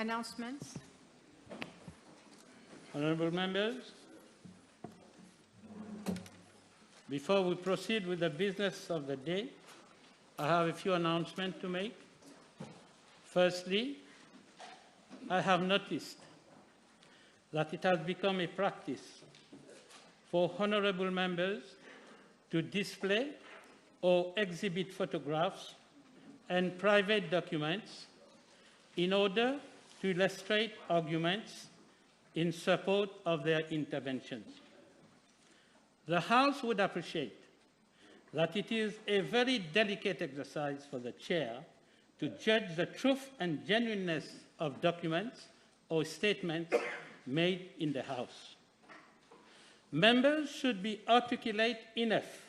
Announcements. Honourable members, before we proceed with the business of the day, I have a few announcements to make. Firstly, I have noticed that it has become a practice for honourable members to display or exhibit photographs and private documents in order to illustrate arguments in support of their interventions. The House would appreciate that it is a very delicate exercise for the Chair to judge the truth and genuineness of documents or statements made in the House. Members should be articulate enough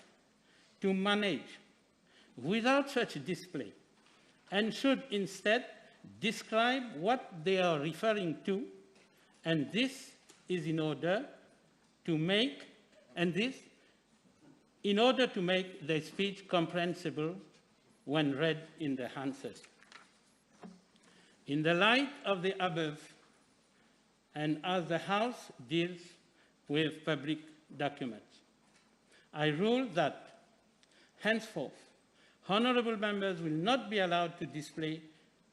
to manage without such display and should instead describe what they are referring to, and this is in order to make their speech comprehensible when read in the answers. In the light of the above, and as the House deals with public documents, I rule that henceforth, honourable members will not be allowed to display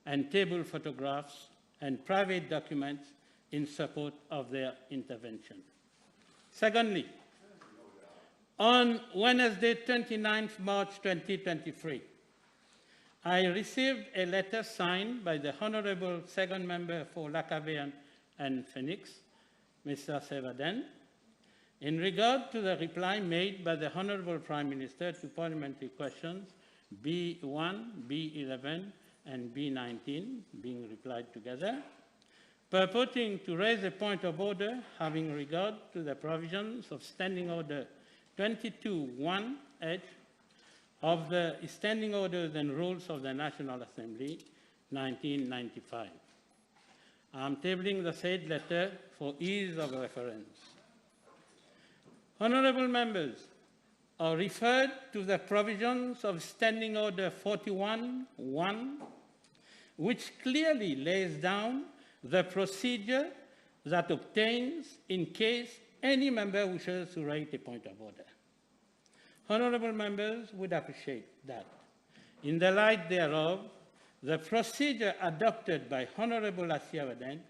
and table photographs and private documents in support of their intervention. Secondly, on Wednesday, 29th March 2023, I received a letter signed by the Honourable Second Member for Lacaverne and Phoenix, Mr. Sevaden, in regard to the reply made by the Honourable Prime Minister to parliamentary questions B1, B11, and B19 being replied together, purporting to raise a point of order having regard to the provisions of Standing Order 22(1)H of the Standing Orders and Rules of the National Assembly, 1995. I am tabling the said letter for ease of reference. Honourable members are referred to the provisions of Standing Order 41(1), which clearly lays down the procedure that obtains in case any member wishes to raise a point of order. Honourable members would appreciate that, in the light thereof, the procedure adopted by Honourable Sevaden,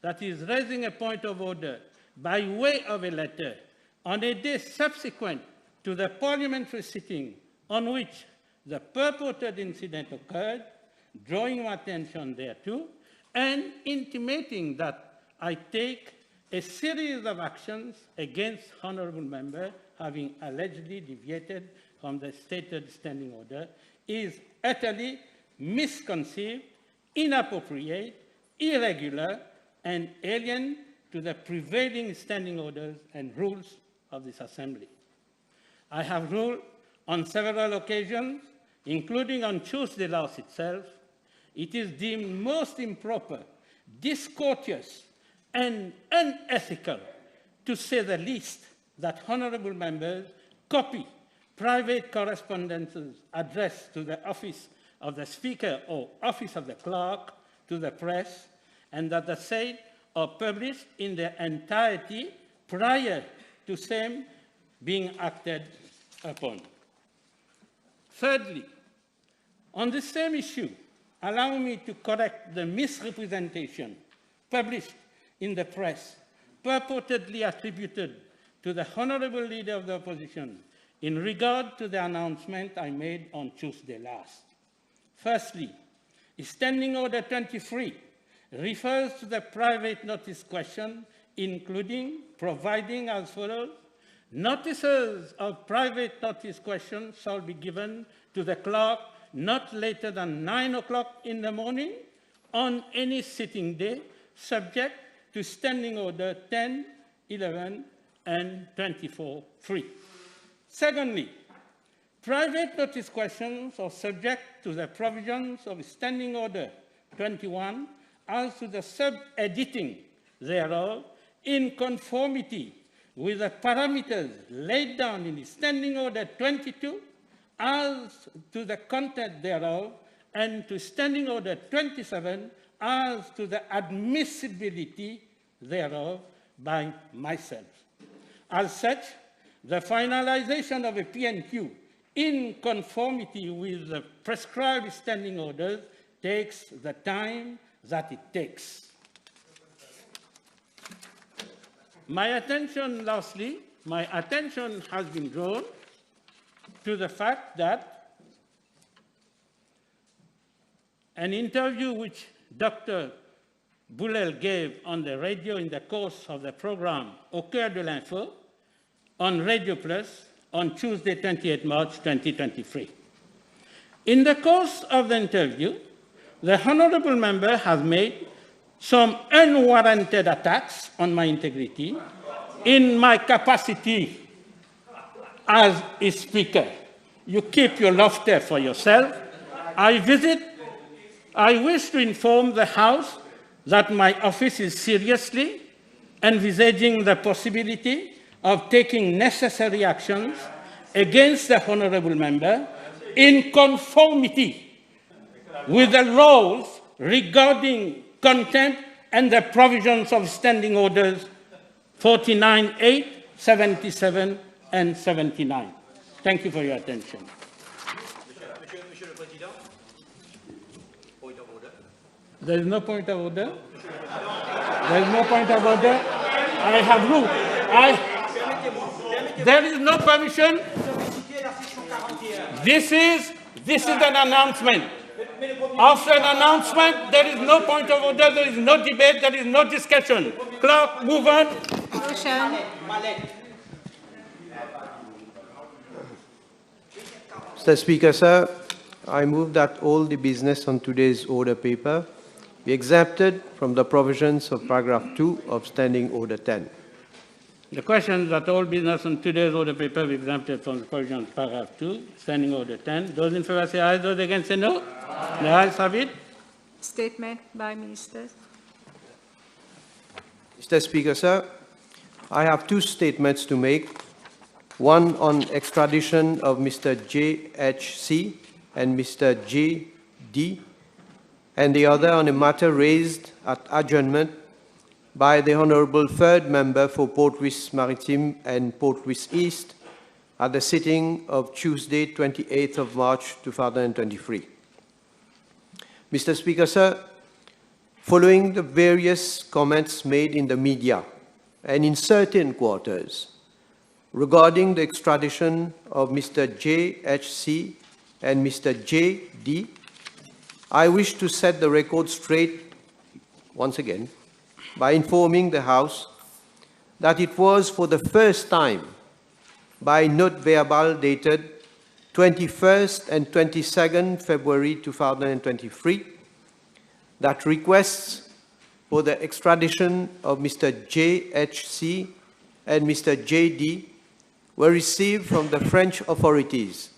that is raising a point of order by way of a letter on a day subsequent to the parliamentary sitting on which the purported incident occurred, drawing my attention thereto, and intimating that I take a series of actions against honourable member having allegedly deviated from the stated standing order is utterly misconceived, inappropriate, irregular, and alien to the prevailing standing orders and rules of this Assembly. I have ruled on several occasions, including on Tuesday last itself, it is deemed most improper, discourteous, and unethical, to say the least, that honourable members copy private correspondences addressed to the office of the Speaker or office of the Clerk to the press, and that the said are published in their entirety prior to same being acted upon. Thirdly, on the same issue, allow me to correct the misrepresentation published in the press, purportedly attributed to the Honourable Leader of the Opposition in regard to the announcement I made on Tuesday last. Firstly, Standing Order 23 refers to the private notice question, including providing as follows: notices of private notice questions shall be given to the clerk not later than 9 o'clock in the morning on any sitting day, subject to Standing Order 10, 11, and 24(3). Secondly, private notice questions are subject to the provisions of Standing Order 21 as to the sub-editing thereof in conformity with the parameters laid down in the Standing Order 22 as to the content thereof, and to Standing Order 27 as to the admissibility thereof by myself. As such, the finalization of a PNQ in conformity with the prescribed standing orders takes the time that it takes. My attention has been drawn to the fact that an interview which Dr. Boulel gave on the radio in the course of the program Au Cœur de l'Info on Radio Plus on Tuesday, 28 March 2023. In the course of the interview, the honorable member has made some unwarranted attacks on my integrity in my capacity as a speaker. You keep your laughter for yourself. I wish to inform the House that my office is seriously envisaging the possibility of taking necessary actions against the honorable member in conformity with the laws regarding contempt and the provisions of Standing Orders 49.8, 77, and 79. Thank you for your attention. Monsieur le Président, point of order. There is no point of order. There is no point of order. I have ruled. There is no permission. This is an announcement. After an announcement, there is no point of order, there is no debate, there is no discussion. Clerk, move on. Motion. Mr. Speaker, sir, I move that all the business on today's order paper be exempted from the provisions of paragraph 2 of Standing Order 10. The question is that all business on today's order paper be exempted from the provisions of paragraph 2, Standing Order 10. Those in favor say aye, those against say no. The ayes have it. Statement by Minister. Mr. Speaker, sir, I have two statements to make, one on extradition of Mr. J.H.C. and Mr. J.D., and the other on a matter raised at adjournment by the Honourable Third Member for Port-Louis Maritime and Port-Louis East at the sitting of Tuesday, 28th of March 2023. Mr. Speaker, sir, following the various comments made in the media and in certain quarters regarding the extradition of Mr. J.H.C. and Mr. J.D., I wish to set the record straight once again by informing the House that it was for the first time by note verbal dated 21st and 22nd February 2023 that requests for the extradition of Mr. J.H.C. and Mr. J.D. were received from the French authorities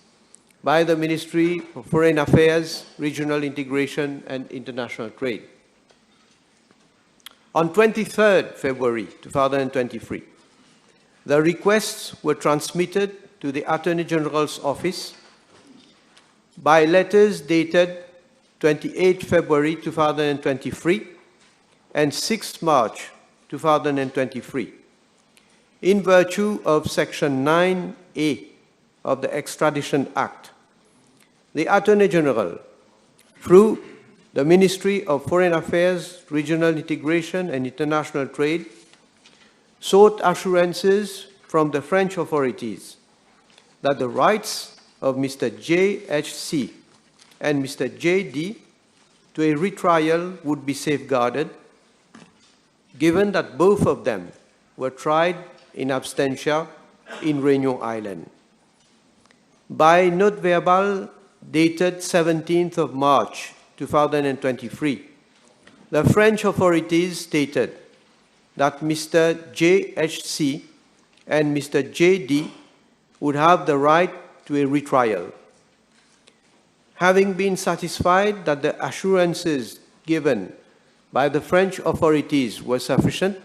by the Ministry of Foreign Affairs, Regional Integration and International Trade. On 23rd February 2023, the requests were transmitted to the Attorney General's office by letters dated 28 February 2023 and 6 March 2023, in virtue of Section 9A of the Extradition Act. The Attorney General, through the Ministry of Foreign Affairs, Regional Integration and International Trade, sought assurances from the French authorities that the rights of Mr. J.H.C. and Mr. J.D. to a retrial would be safeguarded, given that both of them were tried in absentia in Réunion Island. By note verbal dated 17th of March 2023, the French authorities stated that Mr. J.H.C. and Mr. J.D. would have the right to a retrial. Having been satisfied that the assurances given by the French authorities were sufficient,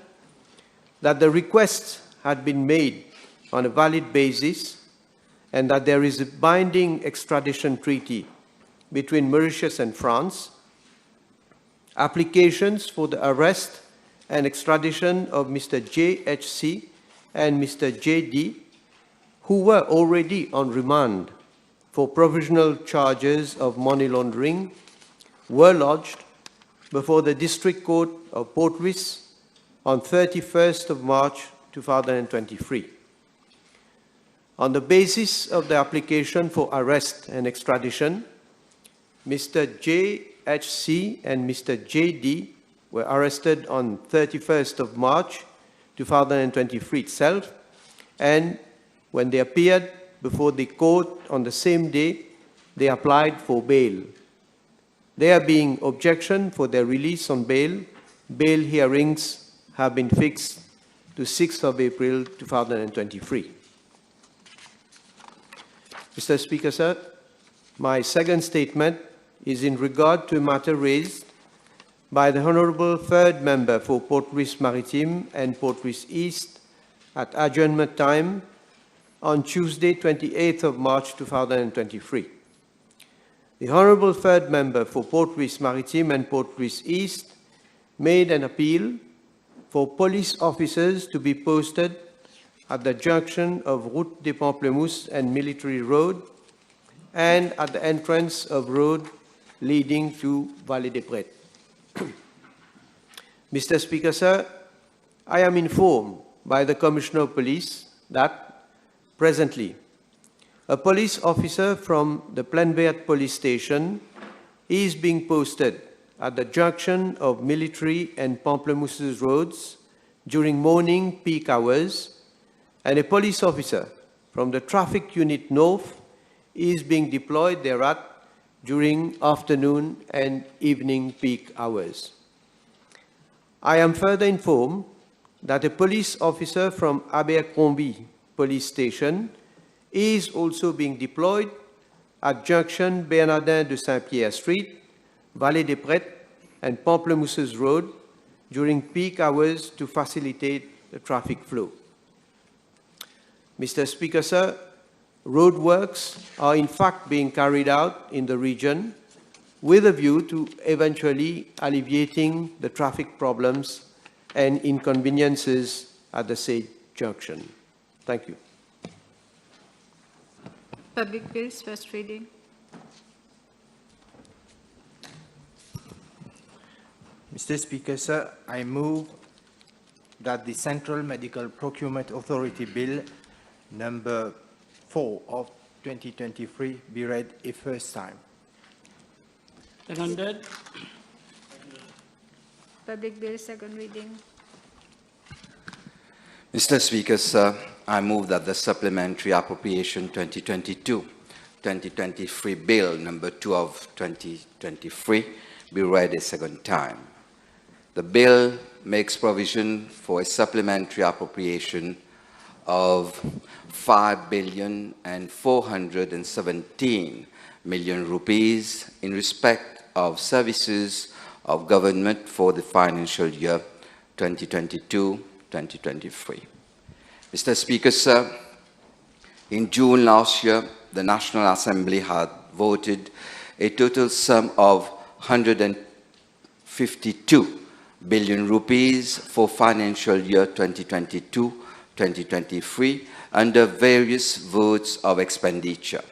that the requests had been made on a valid basis, and that there is a binding extradition treaty between Mauritius and France, applications for the arrest and extradition of Mr. J.H.C. and Mr. J.D., who were already on remand for provisional charges of money laundering, were lodged before the District Court of Port Louis on 31st of March 2023. On the basis of the application for arrest and extradition, Mr. J.H.C. and Mr. J.D. were arrested on 31st of March 2023 itself, and when they appeared before the court on the same day, they applied for bail. There being objection for their release on bail, bail hearings have been fixed to 6th of April 2023. Mr. Speaker, sir, my second statement is in regard to a matter raised by the Honourable Third Member for Port Louis Maritime and Port Louis East at adjournment time on Tuesday, 28th of March 2023. The Honourable Third Member for Port Louis Maritime and Port Louis East made an appeal for police officers to be posted at the junction of Route des Pamplemousses and Military Road and at the entrance of road leading to Vallée des Prêtres. Mr. Speaker, sir, I am informed by the Commissioner of Police that presently a police officer from the Plainvert Police Station is being posted at the junction of Military and Pamplemousses roads during morning peak hours, and a police officer from the Traffic Unit North is being deployed thereat during afternoon and evening peak hours. I am further informed that a police officer from Abercrombie Police Station is also being deployed at junction Bernardin de Saint-Pierre Street, Vallée des Prêtres, and Pamplemousses Road during peak hours to facilitate the traffic flow. Mr. Speaker, sir, roadworks are in fact being carried out in the region with a view to eventually alleviating the traffic problems and inconveniences at the said junction. Thank you. Public Bills, first reading. Mr. Speaker, sir, I move that the Central Medical Procurement Authority Bill number 4 of 2023 be read a first time. Seconded. Public Bills, second reading. Mr. Speaker, sir, I move that the Supplementary Appropriation 2022-2023 Bill number 2 of 2023 be read a second time. The bill makes provision for a supplementary appropriation of 5,417,000,000 rupees in respect of services of government for the financial year 2022-2023. Mr. Speaker, sir, in June last year, the National Assembly had voted a total sum of 152 billion rupees for financial year 2022-2023 under various votes of expenditure.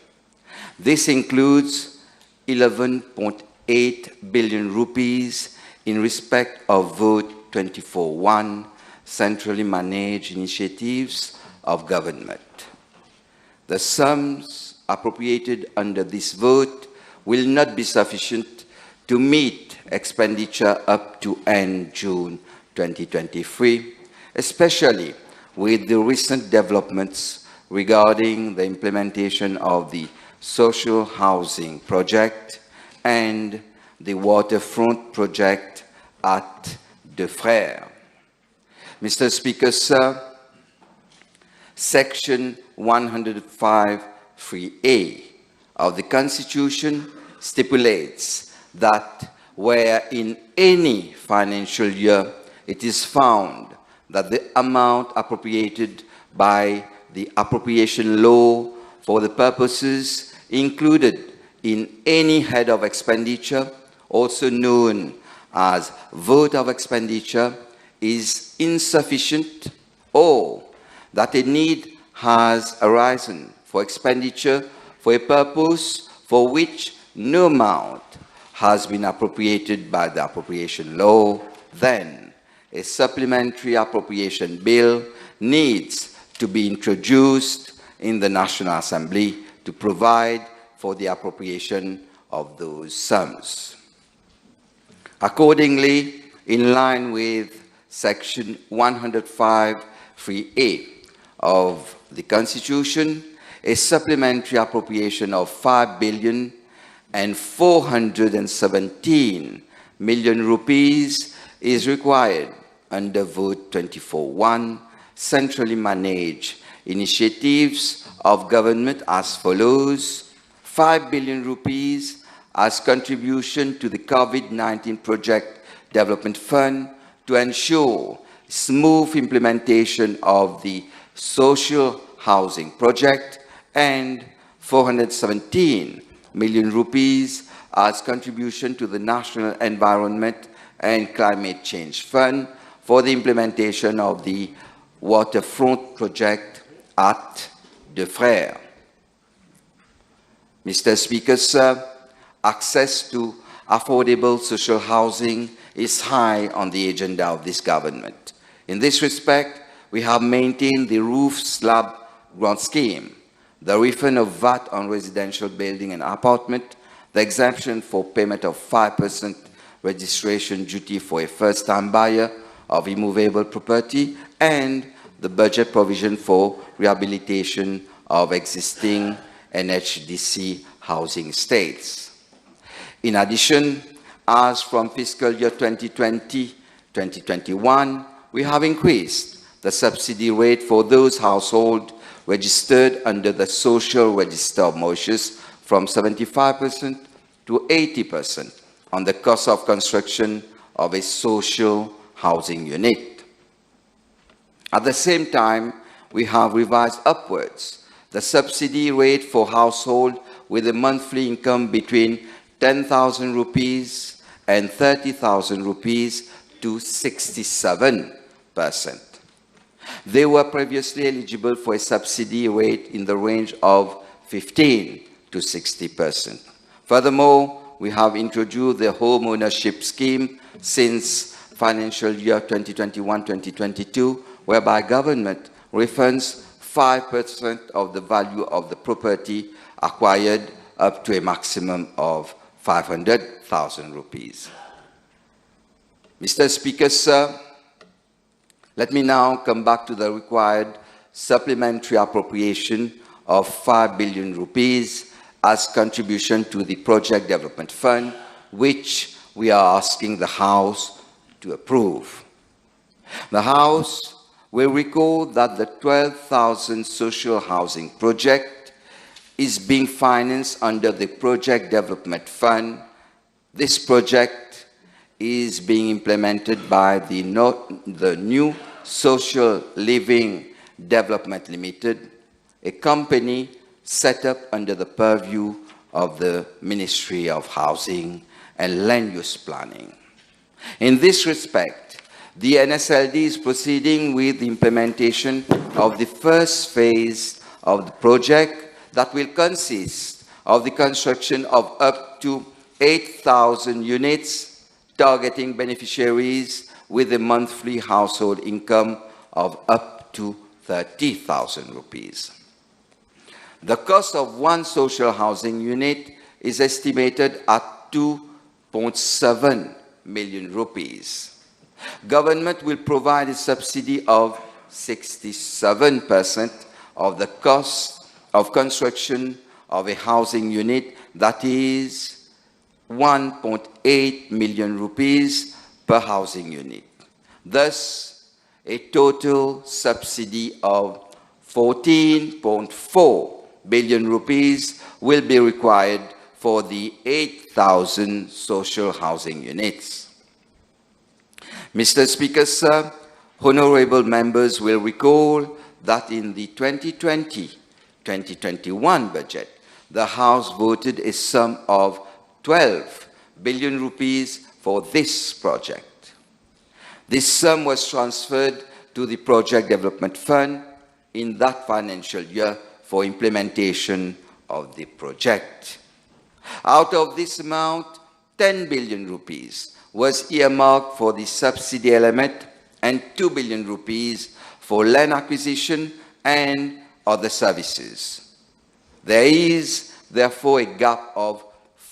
This includes 11.8 billion rupees in respect of vote 24-1, centrally managed initiatives of government. The sums appropriated under this vote will not be sufficient to meet expenditure up to end June 2023, especially with the recent developments regarding the implementation of the social housing project and the waterfront project at De Frères. Mr. Speaker, sir, Section 105(3)(a) of the Constitution stipulates that where in any financial year it is found that the amount appropriated by the appropriation law for the purposes included in any head of expenditure, also known as vote of expenditure is insufficient, or that a need has arisen for expenditure for a purpose for which no amount has been appropriated by the appropriation law, then a supplementary appropriation bill needs to be introduced in the National Assembly to provide for the appropriation of those sums. Accordingly, in line with Section 105(3)(a) of the Constitution, a supplementary appropriation of 5,417 million rupees is required under Vote 24.1, centrally managed initiatives of government as follows: 5 billion rupees as contribution to the COVID-19 Project Development Fund to ensure smooth implementation of the social housing project, and 417 million rupees as contribution to the National Environment and Climate Change Fund for the implementation of the waterfront project at De Frères. Mr. Speaker, sir, access to affordable social housing is high on the agenda of this government. In this respect, we have maintained the roof slab grant scheme, the refund of VAT on residential building and apartment, the exemption for payment of 5% registration duty for a first-time buyer of immovable property, and the budget provision for rehabilitation of existing NHDC housing estates. In addition, as from fiscal year 2020-2021, we have increased the subsidy rate for those households registered under the Social Register of Mauritius from 75% to 80% on the cost of construction of a social housing unit. At the same time, we have revised upwards the subsidy rate for households with a monthly income between 10,000 rupees and 30,000 rupees to 67%. They were previously eligible for a subsidy rate in the range of 15 to 60%. Furthermore, we have introduced the home ownership scheme since financial year 2021-2022, whereby government refunds 5% of the value of the property acquired up to a maximum of 500,000 rupees. Mr. Speaker, sir, let me now come back to the required supplementary appropriation of 5 billion rupees as contribution to the Project Development Fund, which we are asking the House to approve. The House will recall that the 12,000 social housing project is being financed under the Project Development Fund. This project is being implemented by the new Social Living Development Limited, a company set up under the purview of the Ministry of Housing and Land Use Planning. In this respect, the NSLD is proceeding with the implementation of the first phase of the project that will consist of the construction of up to 8,000 units, targeting beneficiaries with a monthly household income of up to 30,000 rupees. The cost of one social housing unit is estimated at 2.7 million rupees. Government will provide a subsidy of 67% of the cost of construction of a housing unit, that is 1.8 million rupees per housing unit. Thus, a total subsidy of 14.4 billion rupees will be required for the 8,000 social housing units. Mr. Speaker, sir, honorable members will recall that in the 2020-2021 budget, the House voted a sum of 12 billion rupees for this project. This sum was transferred to the Project Development Fund in that financial year for implementation of the project. Out of this amount, 10 billion rupees was earmarked for the subsidy element and 2 billion rupees for land acquisition and other services. There is therefore a gap of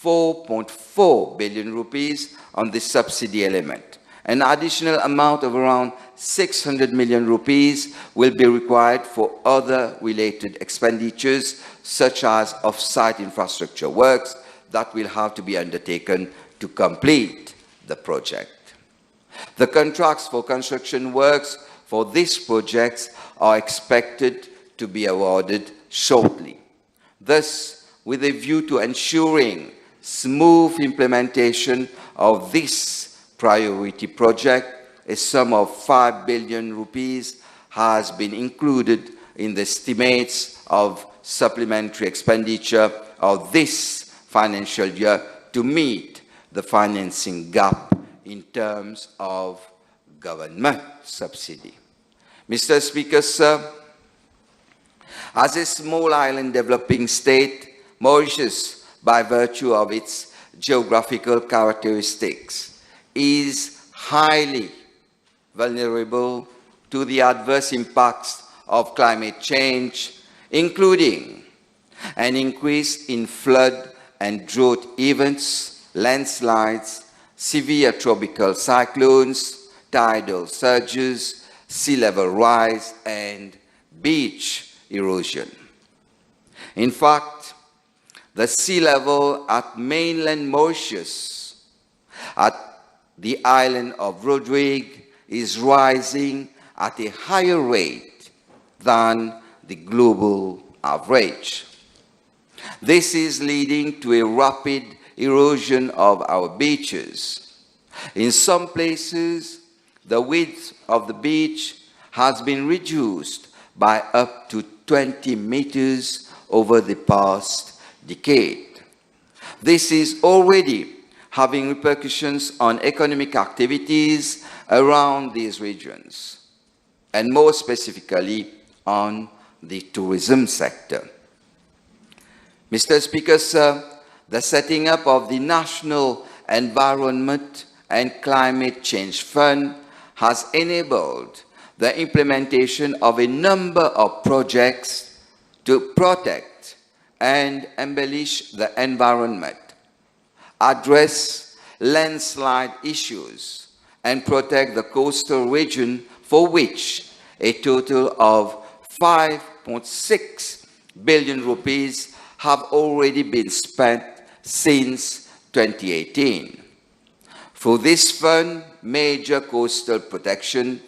4.4 billion rupees on the subsidy element. An additional amount of around 600 million rupees will be required for other related expenditures, such as off-site infrastructure works that will have to be undertaken to complete the project. The contracts for construction works for these projects are expected to be awarded shortly. Thus, with a view to ensuring smooth implementation of this priority project, a sum of 5 billion rupees has been included in the estimates of supplementary expenditure of this financial year to meet the financing gap in terms of government subsidy. Mr. Speaker, sir, as a small island developing state, Mauritius, by virtue of its geographical characteristics, is highly vulnerable to the adverse impacts of climate change, including an increase in flood and drought events, landslides, severe tropical cyclones, tidal surges, sea level rise, and beach erosion. In fact, the sea level at mainland Mauritius, at the island of Rodrigue, is rising at a higher rate than the global average. This is leading to a rapid erosion of our beaches. In some places, the width of the beach has been reduced by up to 20 meters over the past decade. This is already having repercussions on economic activities around these regions, and more specifically on the tourism sector. Mr. Speaker, sir, the setting up of the National Environment and Climate Change Fund has enabled the implementation of a number of projects to protect and embellish the environment, address landslide issues, and protect the coastal region, for which a total of 5.6 billion rupees have already been spent since 2018. For this fund, major coastal protection,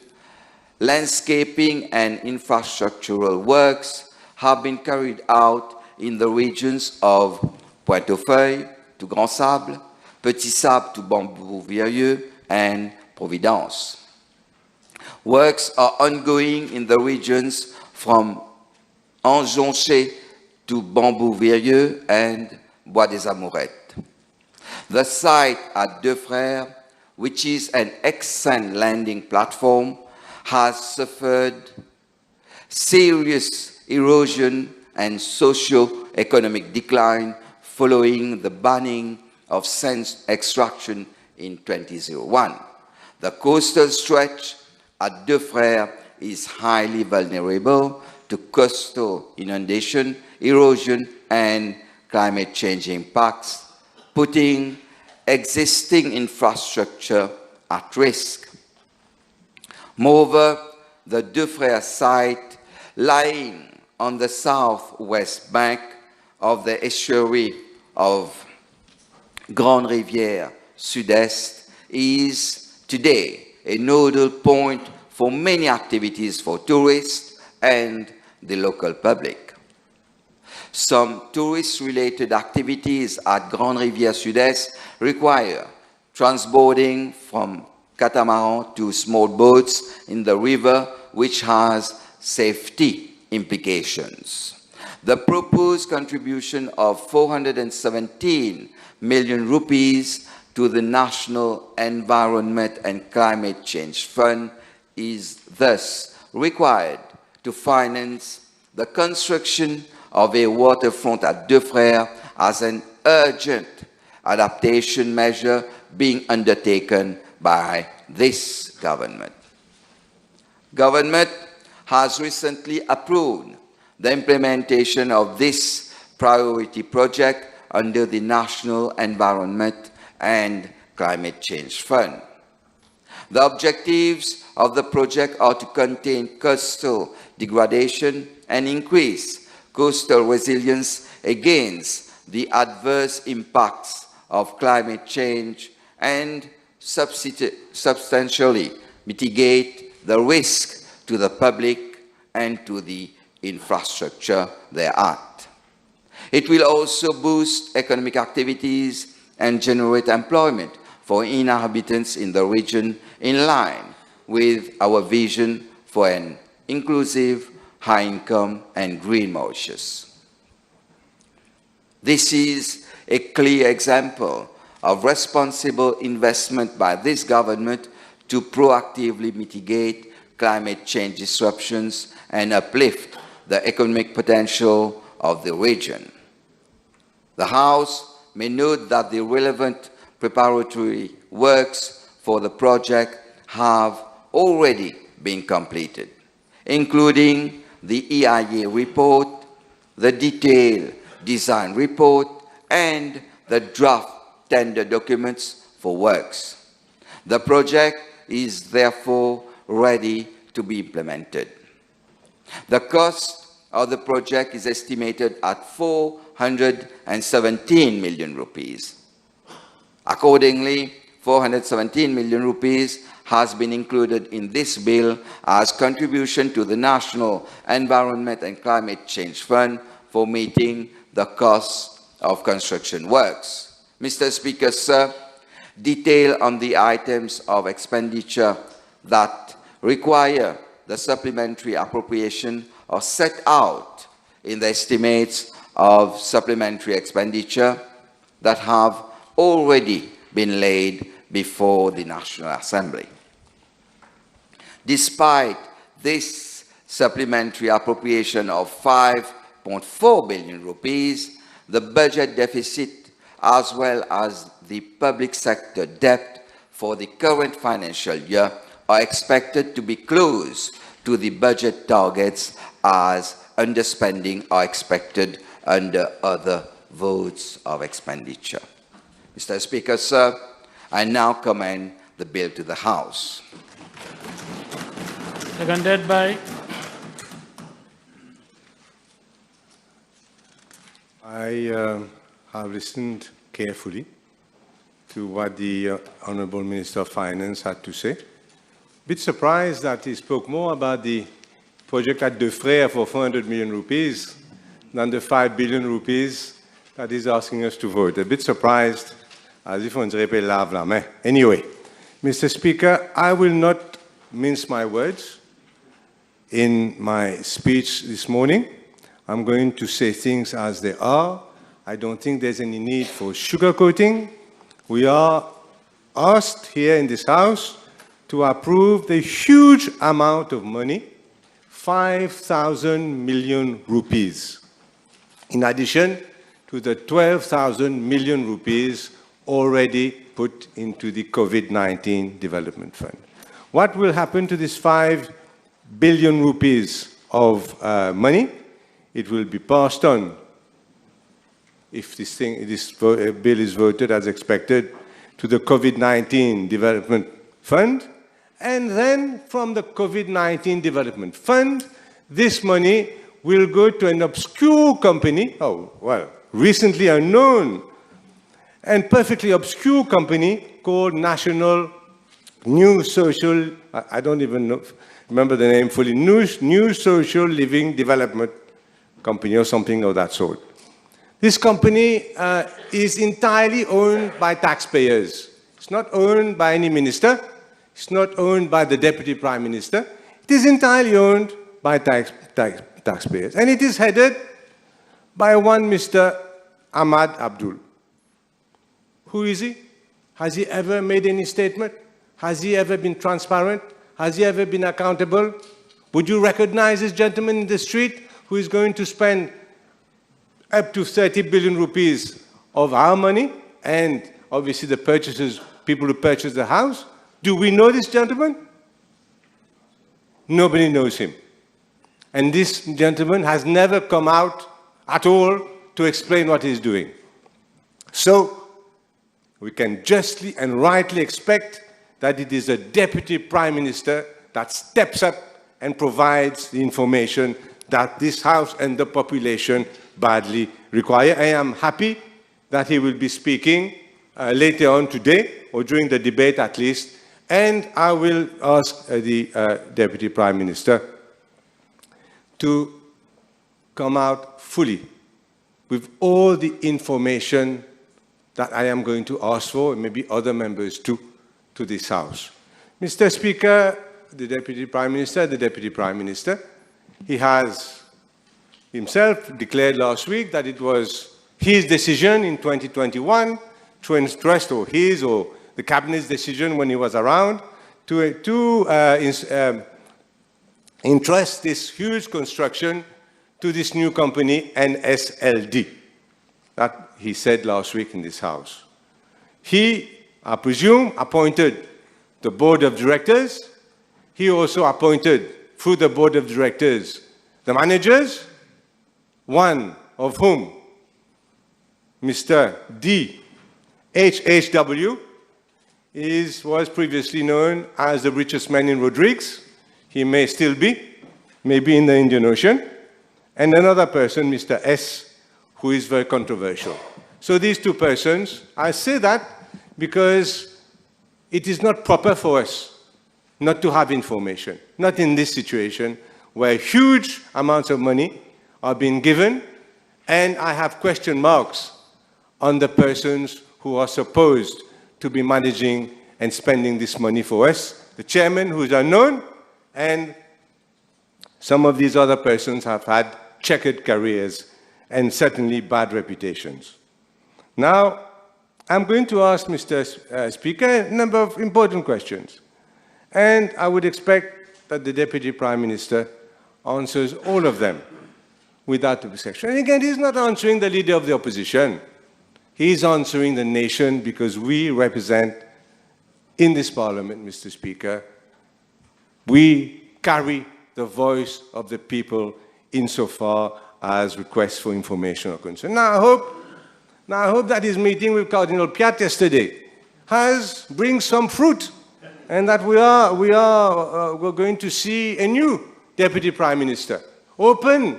landscaping, and infrastructural works have been carried out in the regions of Pointe-aux-Feuilles to Grand Sable, Petit Sable to Bambou-Vierieux, and Providence. Works are ongoing in the regions from Anjonché to Bambou-Vierieux and Bois des Amourettes. The site at Deux Frères, which is an ex-sand landing platform, has suffered serious erosion and socio-economic decline following the banning of sand extraction in 2001. The coastal stretch at Deux Frères is highly vulnerable to coastal inundation, erosion, and climate change impacts, putting existing infrastructure at risk. Moreover, the Deux Frères site, lying on the southwest bank of the estuary of Grande Rivière Sud-Est, is today a nodal point for many activities for tourists and the local public. Some tourist-related activities at Grande Rivière Sud-Est require transboarding from catamaran to small boats in the river, which has safety implications. The proposed contribution of 417 million rupees to to the National Environment and Climate Change Fund is thus required to finance the construction of a waterfront at Deux Frères as an urgent adaptation measure being undertaken by this government. Government has recently approved the implementation of this priority project under the National Environment and Climate Change Fund. The objectives of the project are to contain coastal degradation and increase coastal resilience against the adverse impacts of climate change and substantially mitigate the risk to the public and to the infrastructure thereat. It will also boost economic activities and generate employment for inhabitants in the region in line with our vision for an inclusive, high-income and green Mauritius. This is a clear example of responsible investment by this government to proactively mitigate climate change disruptions and uplift the economic potential of the region. The House may note that the relevant preparatory works for the project have already been completed, including the EIA report, the detailed design report, and the draft tender documents for works. The project is therefore ready to be implemented. The cost of the project is estimated at 417 million rupees. Accordingly, 417 million rupees has been included in this bill as contribution to the National Environment and Climate Change Fund for meeting the costs of construction works. Mr. Speaker, sir, detail on the items of expenditure that require the supplementary appropriation are set out in the estimates of supplementary expenditure that have already been laid before the National Assembly. Despite this supplementary appropriation of 5.4 billion rupees, the budget deficit as well as the public sector debt for the current financial year are expected to be close to the budget targets as underspending are expected under other votes of expenditure. Mr. Speaker, sir, I now commend the bill to the House. Seconded by I have listened carefully to what the Honourable Minister of Finance had to say. A bit surprised that he spoke more about the project at Deux Frères for 400 million rupees than the 5 billion rupees that he's asking us to vote. A bit surprised, as if on dirait pas lave la main. Anyway, Mr. Speaker, I will not mince my words in my speech this morning. I'm going to say things as they are. I don't think there's any need for sugarcoating. We are asked here in this House to approve the huge amount of money, 5,000 million rupees, in addition to the 12,000 million rupees already put into the COVID-19 Development Fund. What will happen to this 5 billion rupees of money? It will be passed on, if this bill is voted as expected, to the COVID-19 Development Fund. And then from the COVID-19 Development Fund, this money will go to an obscure company, recently unknown and perfectly obscure company called National New Social, I don't even remember the name fully, New Social Living Development Company or something of that sort. This company is entirely owned by taxpayers. It's not owned by any minister. It's not owned by the Deputy Prime Minister. It is entirely owned by taxpayers. And it is headed by one Mr. Ahmad Abdul. Who is he? Has he ever made any statement? Has he ever been transparent? Has he ever been accountable? Would you recognize this gentleman in the street who is going to spend up to 30 billion rupees of our money and obviously the purchasers, people who purchase the house? Do we know this gentleman? Nobody knows him. And this gentleman has never come out at all to explain what he's doing. So we can justly and rightly expect that it is a deputy prime minister that steps up and provides the information that this House and the population badly require. I am happy that he will be speaking later on today, or during the debate at least, and I will ask the Deputy Prime Minister to come out fully with all the information that I am going to ask for, and maybe other members too, to this House. Mr. Speaker, the Deputy Prime Minister, he has himself declared last week that it was his decision in 2021 to entrust, or his or the Cabinet's decision when he was around, to entrust this huge construction to this new company, NSLD, that he said last week in this House. He, I presume, appointed the board of directors. He also appointed, through the board of directors, the managers, one of whom, Mr. D. HHW, was previously known as the richest man in Rodrigues. He may still be, maybe in the Indian Ocean. And another person, Mr. S., who is very controversial. So these two persons, I say that because it is not proper for us not to have information, not in this situation where huge amounts of money are being given, and I have question marks on the persons who are supposed to be managing and spending this money for us. The chairman, who is unknown, and some of these other persons have had checkered careers and certainly bad reputations. Now, I'm going to ask Mr. Speaker a number of important questions. And I would expect that the Deputy Prime Minister answers all of them without objection. And again, he's not answering the Leader of the Opposition. He's answering the nation because we represent, in this Parliament, Mr. Speaker, we carry the voice of the people insofar as requests for information are concerned. Now, I hope that his meeting with Cardinal Piat yesterday brings some fruit, and that we're going to see a new Deputy Prime Minister, open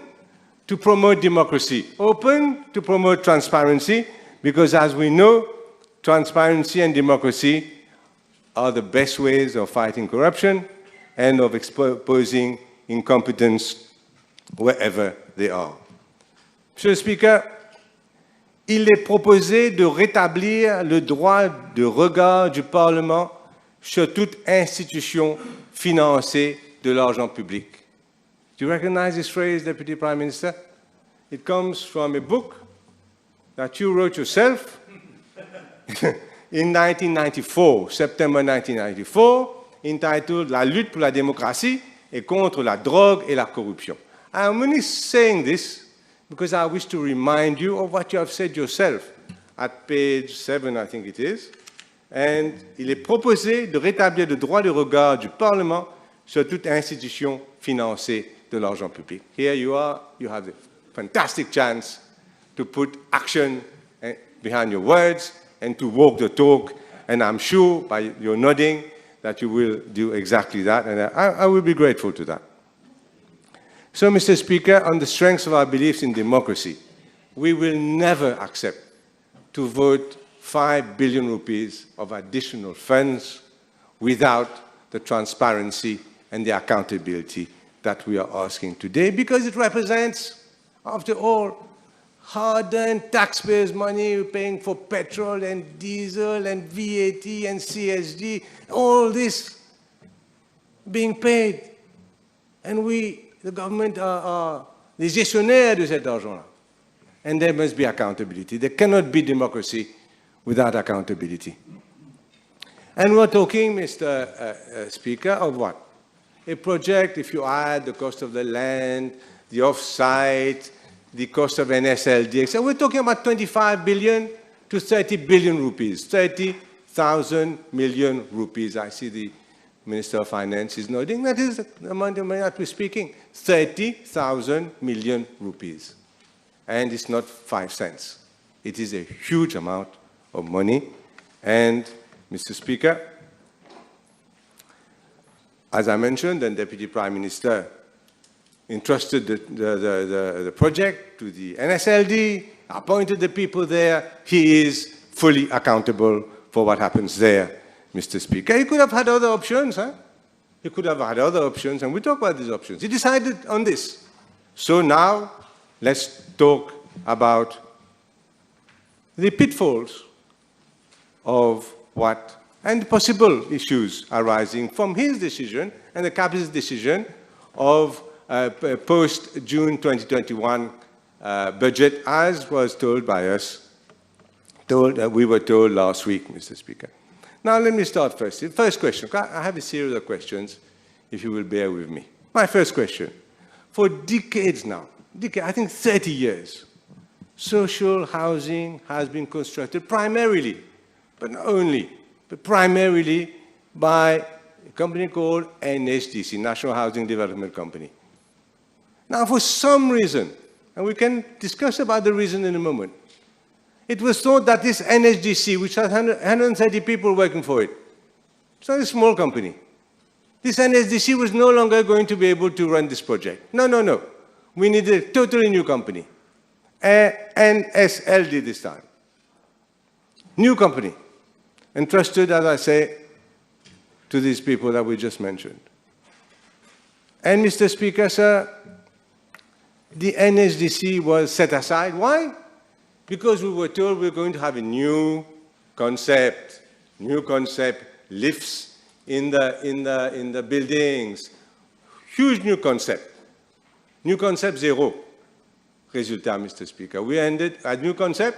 to promote democracy, open to promote transparency, because as we know, transparency and democracy are the best ways of fighting corruption and of exposing incompetence wherever they are. Monsieur le Speaker, il est proposé de rétablir le droit de regard du Parlement sur toute institution financée de l'argent public. Do you recognize this phrase, Deputy Prime Minister? It comes from a book that you wrote yourself in 1994, September 1994, entitled La lutte pour la démocratie et contre la drogue et la corruption. I'm only saying this because I wish to remind you of what you have said yourself at page 7, I think it is. And il est proposé de rétablir le droit de regard du Parlement sur toute institution financée de l'argent public. Here you are, you have the fantastic chance to put action behind your words and to walk the talk. And I'm sure by your nodding that you will do exactly that. And I will be grateful to that. So, Mr. Speaker, on the strength of our beliefs in democracy, we will never accept to vote 5 billion rupees of additional funds without the transparency and the accountability that we are asking today, because it represents, after all, hard-earned taxpayers' money. We're paying for petrol and diesel and VAT and CSG, all this being paid. And we, the government, are les gestionnaires de cet argent-là. And there must be accountability. There cannot be democracy without accountability. And we're talking, Mr. Speaker, of what? A project, if you add the cost of the land, the off-site, the cost of NSLD, so we're talking about 25 billion to 30 billion rupees, 30,000 million rupees. I see the Minister of Finance is nodding. That is the amount of money that we're speaking, 30,000 million rupees. And it's not 5 cents. It is a huge amount of money. And, Mr. Speaker, as I mentioned, the Deputy Prime Minister entrusted the project to the NSLD, appointed the people there. He is fully accountable for what happens there, Mr. Speaker. He could have had other options, huh? He could have had other options, and we talk about these options. He decided on this. So now, let's talk about the pitfalls of what, and possible issues arising from his decision and the Cabinet's decision of post-June 2021 budget, as was told by us, we were told last week, Mr. Speaker. Now, let me start first. The first question, I have a series of questions, if you will bear with me. My first question, for decades now, I think 30 years, social housing has been constructed primarily, but not only, but primarily by a company called NHDC, National Housing Development Company. Now, for some reason, and we can discuss about the reason in a moment, it was thought that this NHDC, which has 130 people working for it, it's not a small company, this NHDC was no longer going to be able to run this project. No, no, no. We needed a totally new company. NSLD this time. New company. Entrusted, as I say, to these people that we just mentioned. And, Mr. Speaker, sir, the NHDC was set aside. Why? Because we were told we were going to have a new concept, lifts in the buildings, huge new concept zero. Résultat, Mr. Speaker. We ended a new concept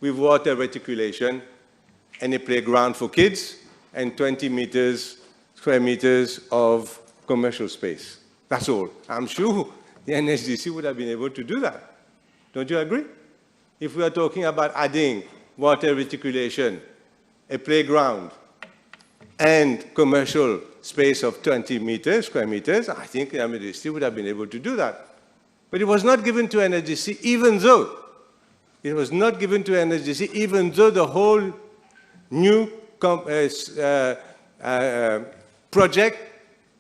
with water reticulation and a playground for kids and 20 square meters of commercial space. That's all. I'm sure the NHDC would have been able to do that. Don't you agree? If we are talking about adding water reticulation, a playground, and commercial space of 20 square meters, I think the NHDC would have been able to do that. But it was not given to NHDC, even though the whole new project,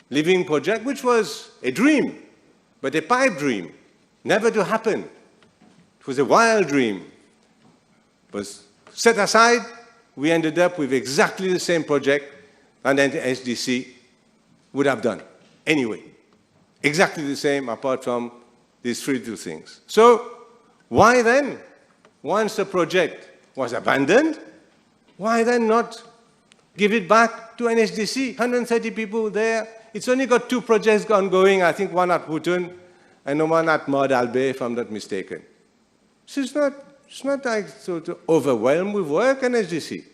living project, which was a dream, but a pipe dream, never to happen. It was a wild dream. It was set aside. We ended up with exactly the same project that NHDC would have done anyway. Exactly the same, apart from these three things. So, why then, once the project was abandoned, why then not give it back to NHDC? 130 people there. It's only got 2 projects ongoing, I think one at Houghton and one at Maud Albay, if I'm not mistaken. So it's not like so to overwhelm with work, NHDC.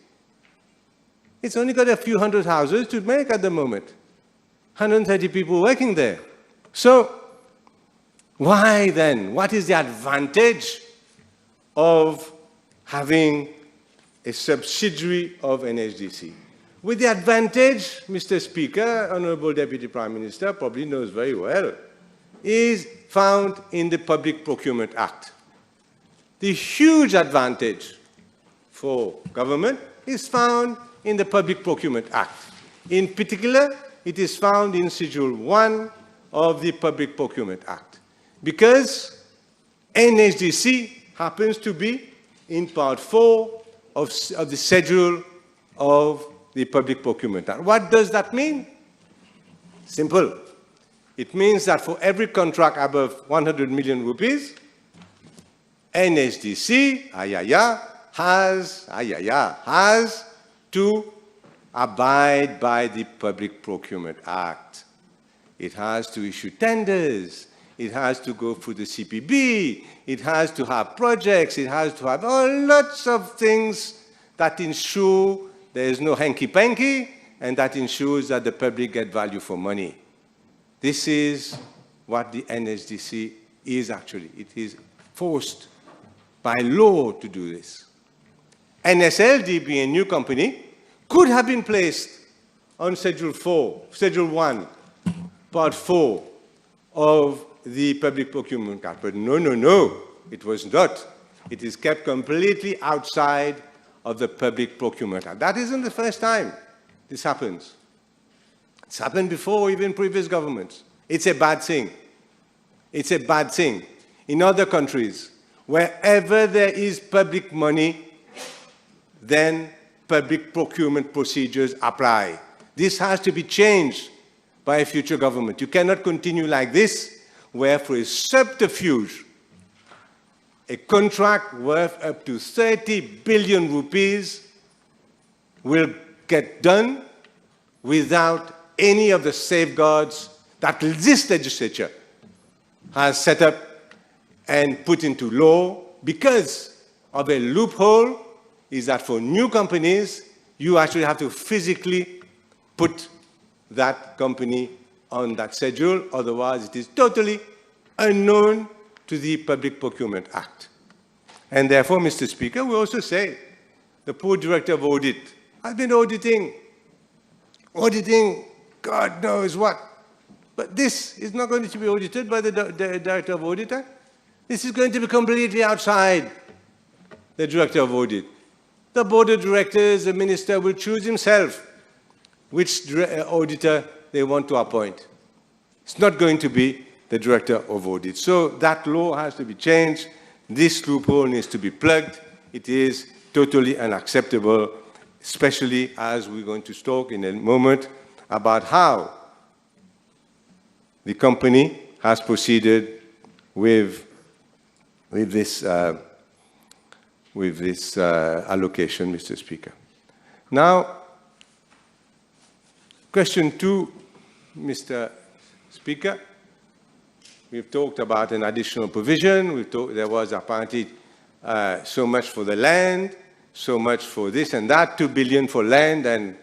It's only got a few hundred houses to make at the moment. 130 people working there. So, why then? What is the advantage of having a subsidiary of NHDC? With the advantage, Mr. Speaker, Honorable Deputy Prime Minister probably knows very well, is found in the Public Procurement Act. The huge advantage for government is found in the Public Procurement Act. In particular, it is found in Schedule 1 of the Public Procurement Act, because NHDC happens to be in Part 4 of the schedule of the Public Procurement Act. What does that mean? Simple. It means that for every contract above 100 million rupees, NHDC, has to abide by the Public Procurement Act. It has to issue tenders. It has to go through the CPB. It has to have projects. It has to have lots of things that ensure there is no hanky-panky, and that ensures that the public get value for money. This is what the NSDC is actually. It is forced by law to do this. NSLD, being a new company, could have been placed on Schedule 1, Part 4 of the Public Procurement Act. But no, it was not. It is kept completely outside of the Public Procurement Act. That isn't the first time this happens. It's happened before, even previous governments. It's a bad thing. It's a bad thing. In other countries, wherever there is public money, then public procurement procedures apply. This has to be changed by a future government. You cannot continue like this, where for a subterfuge, a contract worth up to 30 billion rupees will get done without any of the safeguards that this legislature has set up and put into law because of a loophole is that for new companies, you actually have to physically put that company on that schedule. Otherwise, it is totally unknown to the Public Procurement Act. And therefore, Mr. Speaker, we also say the poor Director of Audit has been auditing God knows what. But this is not going to be audited by the Director of Audit. This is going to be completely outside the Director of Audit. The Board of Directors, the Minister will choose himself which auditor they want to appoint. It's not going to be the Director of Audit. So that law has to be changed. This loophole needs to be plugged. It is totally unacceptable, especially as we're going to talk in a moment about how the company has proceeded with this allocation, Mr. Speaker. Now, question 2, Mr. Speaker. We've talked about an additional provision. There was apparently so much for the land, so much for this and that, 2 billion for land and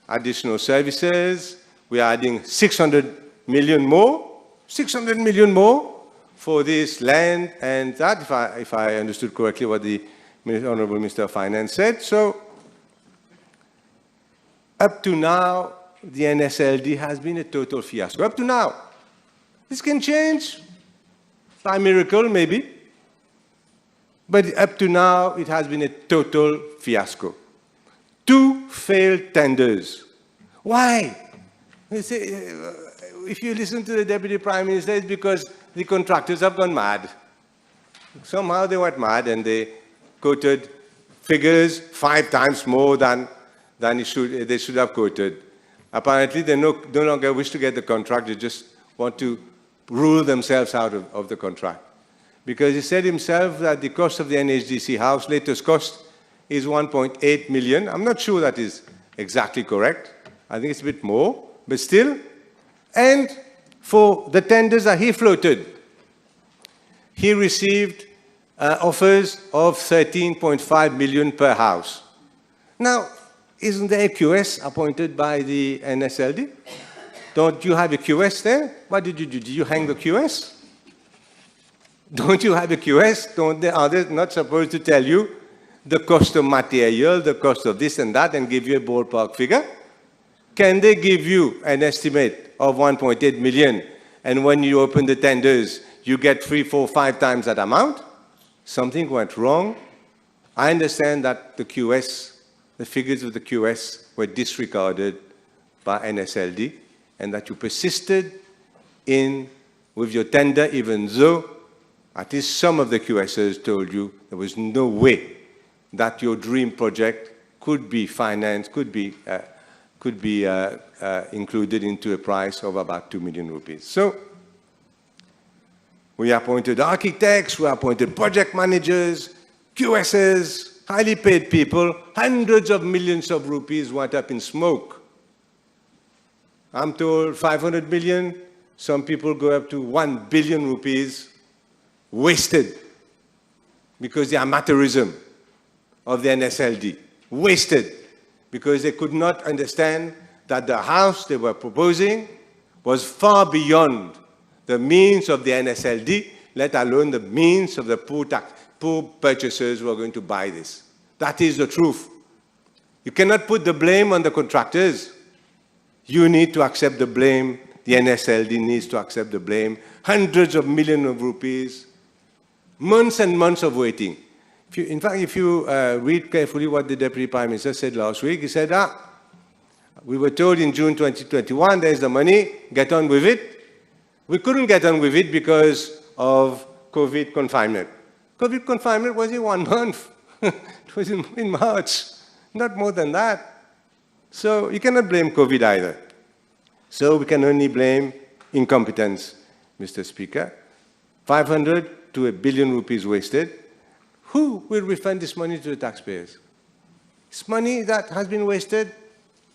additional services. We are adding 600 million more, 600 million more for this land and that, if I understood correctly what the Honorable Minister of Finance said. So, up to now, the NSLD has been a total fiasco. Up to now. This can change by miracle, maybe. But up to now, it has been a total fiasco. 2 failed tenders. Why? They say, if you listen to the Deputy Prime Minister, it's because the contractors have gone mad. Somehow they went mad and they quoted figures 5 times more than they should have quoted. Apparently, they no longer wish to get the contract. They just want to rule themselves out of the contract. Because he said himself that the cost of the NHDC house, latest cost, is 1.8 million. I'm not sure that is exactly correct. I think it's a bit more, but still. And for the tenders that he floated, he received offers of 13.5 million per house. Now, isn't there a QS appointed by the NSLD? Don't you have a QS there? What did you do? Did you hang the QS? Don't you have a QS? Are they not supposed to tell you the cost of material, the cost of this and that, and give you a ballpark figure? Can they give you an estimate of 1.8 million, and when you open the tenders, you get 3, 4, 5 times that amount? Something went wrong. I understand that the QS, the figures of the QS were disregarded by NSLD, and that you persisted with your tender, even though at least some of the QSers told you there was no way that your dream project could be financed, could be included into a price of about 2 million rupees. So we appointed architects, we appointed project managers, QSs, highly paid people. Hundreds of millions of rupees went up in smoke. I'm told 500 million, some people go up to 1 billion rupees wasted because the amateurism of the NSLD. Wasted. because they could not understand that the house they were proposing was far beyond the means of the NSLD, let alone the means of the poor purchasers who are going to buy this. That is the truth. You cannot put the blame on the contractors. You need to accept the blame. The NSLD needs to accept the blame. Hundreds of millions of rupees, months and months of waiting. In fact, if you read carefully what the Deputy Prime Minister said last week, he said, we were told in June 2021, there's the money, get on with it. We couldn't get on with it because of COVID confinement. COVID confinement was in 1 month. It was in March, not more than that. So you cannot blame COVID either. So we can only blame incompetence, Mr. Speaker. 500 to 1 billion rupees wasted. Who will refund this money to the taxpayers? It's money that has been wasted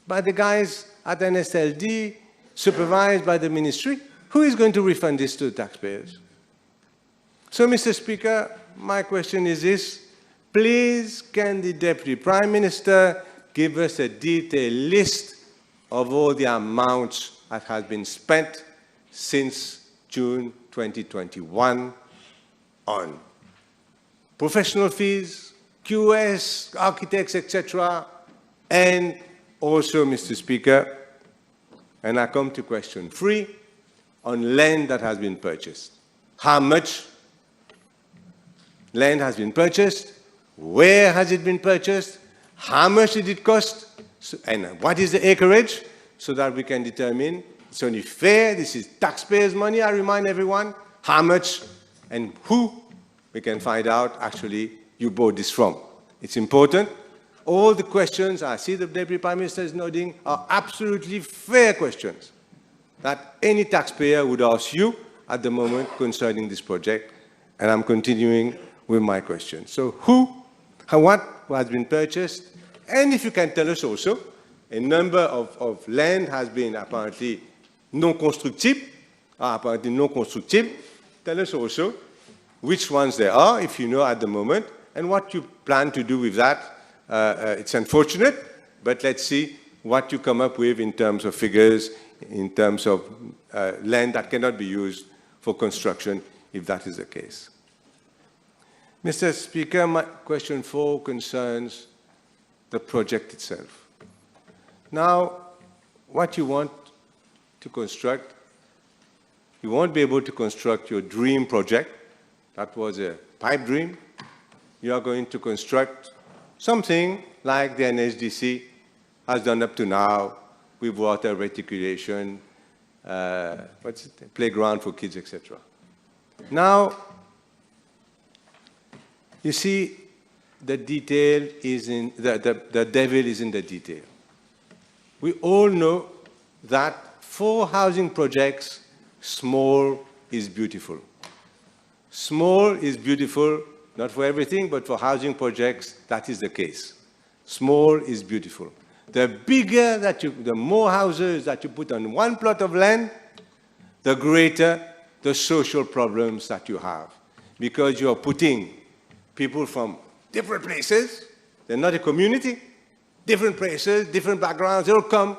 by the guys at NSLD, supervised by the ministry. Who is going to refund this to the taxpayers? So, Mr. Speaker, my question is this. Please, can the Deputy Prime Minister give us a detailed list of all the amounts that has been spent since June 2021 on professional fees, QS, architects, etc., and also, Mr. Speaker, and I come to question 3, on land that has been purchased. How much land has been purchased? Where has it been purchased? How much did it cost? And what is the acreage? So that we can determine it's only fair, this is taxpayers' money, I remind everyone, how much and who we can find out actually you bought this from. It's important. All the questions, I see the Deputy Prime Minister is nodding, are absolutely fair questions that any taxpayer would ask you at the moment concerning this project. And I'm continuing with my question. So who, what has been purchased? And if you can tell us also, a number of land has been apparently non-constructible, Tell us also which ones there are, if you know at the moment, and what you plan to do with that. It's unfortunate, but let's see what you come up with in terms of figures, in terms of land that cannot be used for construction, if that is the case. Mr. Speaker, my question 4 concerns the project itself. Now, what you want to construct, you won't be able to construct your dream project. That was a pipe dream. You are going to construct something like the NSDC has done up to now with water reticulation, playground for kids, etc. Now, you see, the detail is in, the devil is in the detail. We all know that for housing projects, small is beautiful. Small is beautiful, not for everything, but for housing projects, that is the case. Small is beautiful. The bigger that the more houses that you put on one plot of land, the greater the social problems that you have. Because you are putting people from different places, they're not a community, different places, different backgrounds, they'll come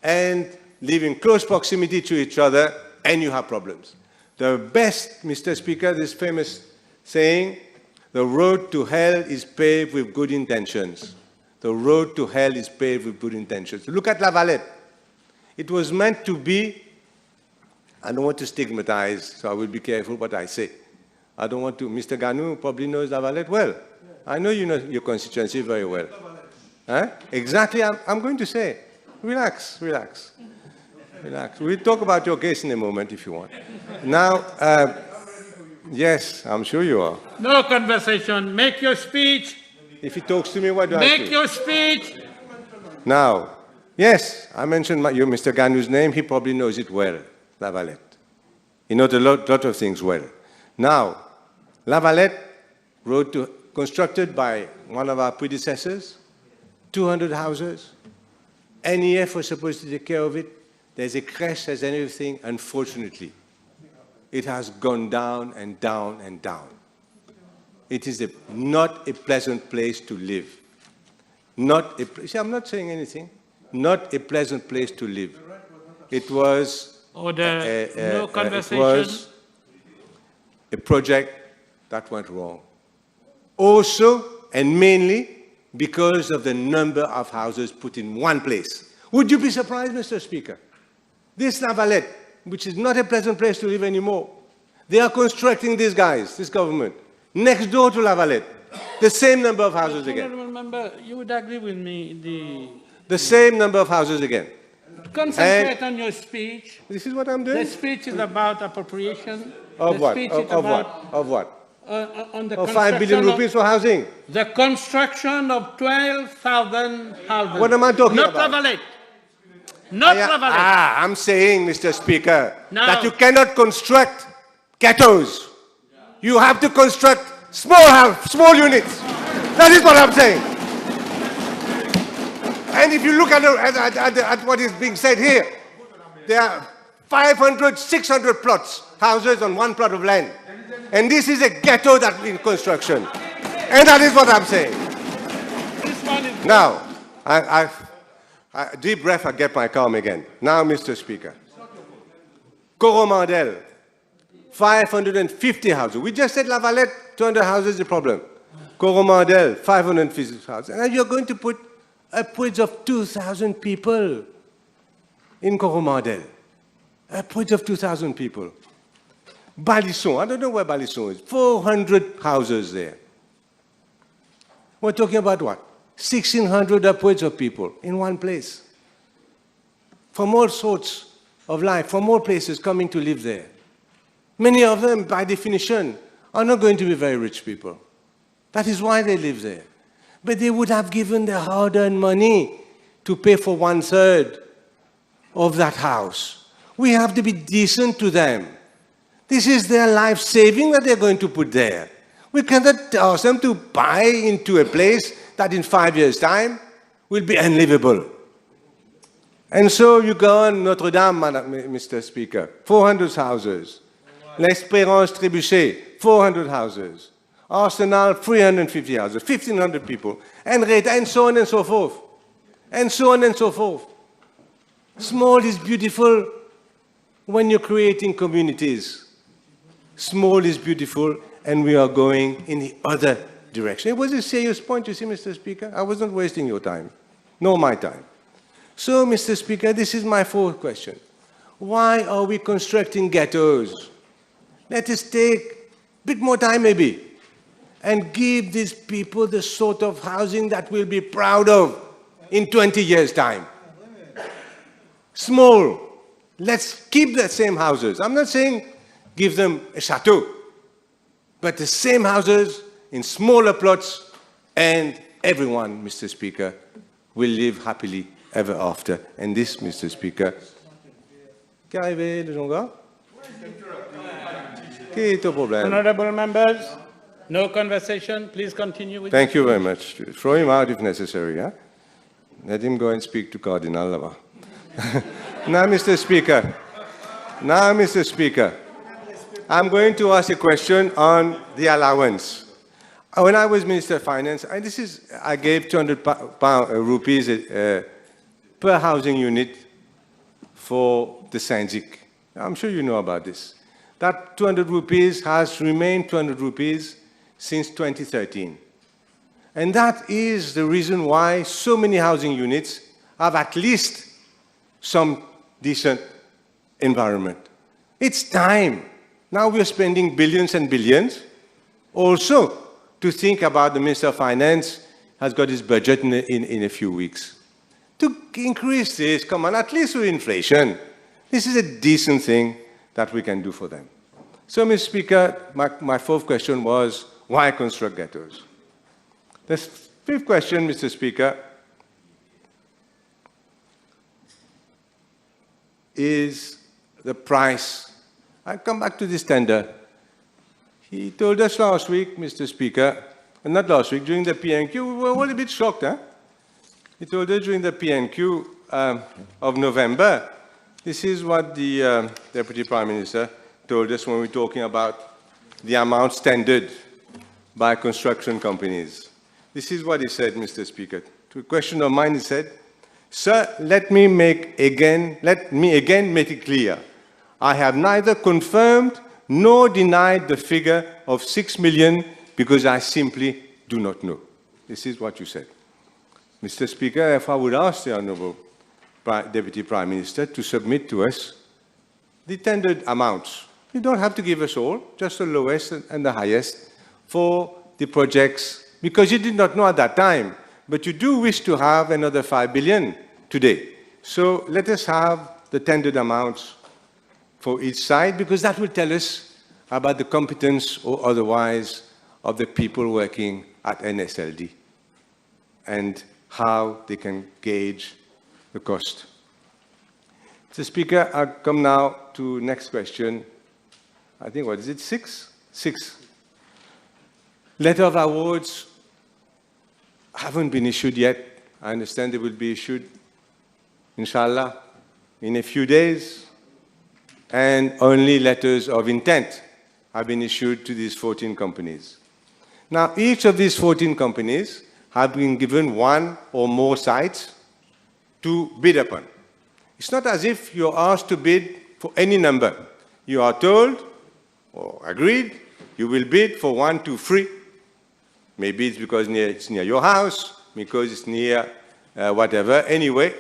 and live in close proximity to each other, and you have problems. The best, Mr. Speaker, this famous saying, the road to hell is paved with good intentions. The road to hell is paved with good intentions. Look at La Valette. It was meant to be, I don't want to stigmatize, so I will be careful what I say. I don't want to, Mr. Ganu probably knows La Valette well. I know you know your constituency very well. Huh? Exactly, I'm going to say, relax, relax. Relax. We'll talk about your case in a moment if you want. Now, yes, I'm sure you are. No conversation. Make your speech. If he talks to me, what do I say? Make your speech. Now, yes, I mentioned Mr. Ganu's name. He probably knows it well, La Valette. He knows a lot of things well. Now, La Valette constructed by one of our predecessors, 200 houses. NEF was supposed to take care of it. There's a crash, there's everything. Unfortunately, it has gone down and down and down. It is not a pleasant place to live. not a, see, I'm not saying anything, not a pleasant place to live. It was, Order, no it conversation. was a project that went wrong. Also, and mainly, because of the number of houses put in one place. Would you be surprised, Mr. Speaker? This Lavalette, which is not a pleasant place to live anymore, they are constructing these guys, this government, next door to Lavalette. The same number of houses again. Honourable member, you would agree with me, The same number of houses again. concentrate on your speech. This is what I'm The doing? speech is about appropriation. Of The what? speech Of is about, what? Of what? On the Of 5 billion construction rupees for housing. the construction of 12,000 houses. What am I talking Not about? Lavalette. Not Lavalette. I'm saying, Mr. Speaker, Now- that you cannot construct ghettos. You have to construct small units. That is what I'm saying. And if you look at what is being said here, there are 500, 600 plots, houses on one plot of land. And this is a ghetto that's in construction. And that is what I'm saying. This one is Now, deep breath, I get my calm again. Now, Mr. Speaker. Coromandel, 550 houses. We just said Lavalette, 200 houses is a problem. Coromandel, 550 houses. And you're going to put upwards of 2,000 people in Coromandel. Upwards of 2,000 people. Balisson, I don't know where Balisson is. 400 houses there. We're talking about what? 1,600 upwards of people in one place. From all sorts of life, from all places coming to live there. Many of them, by definition, are not going to be very rich people. That is why they live there. But they would have given their hard-earned money to pay for 1/3 of that house. We have to be decent to them. This is their life saving that they're going to put there. We cannot ask them to buy into a place that in 5 years' time will be unlivable. And so you go on Notre Dame, Mr. Speaker, 400 houses. L'Espérance Trébuchet, 400 houses. Arsenal, 350 houses, 1,500 people. And so on and so forth. And so on and so forth. Small is beautiful when you're creating communities. Small is beautiful, and we are going in the other direction. It was a serious point, you see, Mr. Speaker. I wasn't wasting your time, nor my time. So, Mr. Speaker, this is my fourth question. Why are we constructing ghettos? Let us take a bit more time, maybe, and give these people the sort of housing that we'll be proud of in 20 years' time. Small. Let's keep the same houses. I'm not saying give them a chateau, but the same houses in smaller plots, and everyone, Mr. Speaker, will live happily ever after. And this, Mr. Speaker, qu'est arrivé, le Jonga? Quel est ton problème? Honourable members, no conversation. Please continue with Thank you very much. Throw him out if necessary. Huh? Let him go and speak to Cardinal là-bas. Now, Mr. Speaker, I'm going to ask a question on the allowance. When I was Minister of Finance, I gave 200 rupees per housing unit for the Sanjik. I'm sure you know about this. That 200 rupees has remained 200 rupees since 2013. And that is the reason why so many housing units have at least some decent environment. It's time. Now we're spending billions and billions also to think about the Minister of Finance has got his budget in a few weeks. To increase this, come on, at least with inflation. This is a decent thing that we can do for them. So, Mr. Speaker, my fourth question was, why construct ghettos? The fifth question, Mr. Speaker, is the price. I come back to this tender. He told us last week, Mr. Speaker, not last week, during the PNQ, we were all a bit shocked, huh? He told us during the PNQ of November, this is what the Deputy Prime Minister told us when we were talking about the amounts tendered by construction companies. This is what he said, Mr. Speaker. to a question of mine, he said, "Sir, let me again make it clear. I have neither confirmed nor denied the figure of 6 million because I simply do not know." This is what you said. Mr. Speaker, if I would ask the Honourable Deputy Prime Minister to submit to us the tendered amounts. You don't have to give us all, just the lowest and the highest for the projects, because you did not know at that time, but you do wish to have another 5 billion today. So let us have the tendered amounts for each side, because that will tell us about the competence or otherwise of the people working at NSLD and how they can gauge the cost. Mr. Speaker, I'll come now to next question. I think, what is it, 6? 6. Letter of awards haven't been issued yet. I understand they will be issued, inshallah, in a few days. And only letters of intent have been issued to these 14 companies. Now, each of these 14 companies have been given one or more sites to bid upon. It's not as if you're asked to bid for any number. You are told or agreed you will bid for 1, 2, 3. Maybe it's because it's near your house, because it's near whatever. Anyway,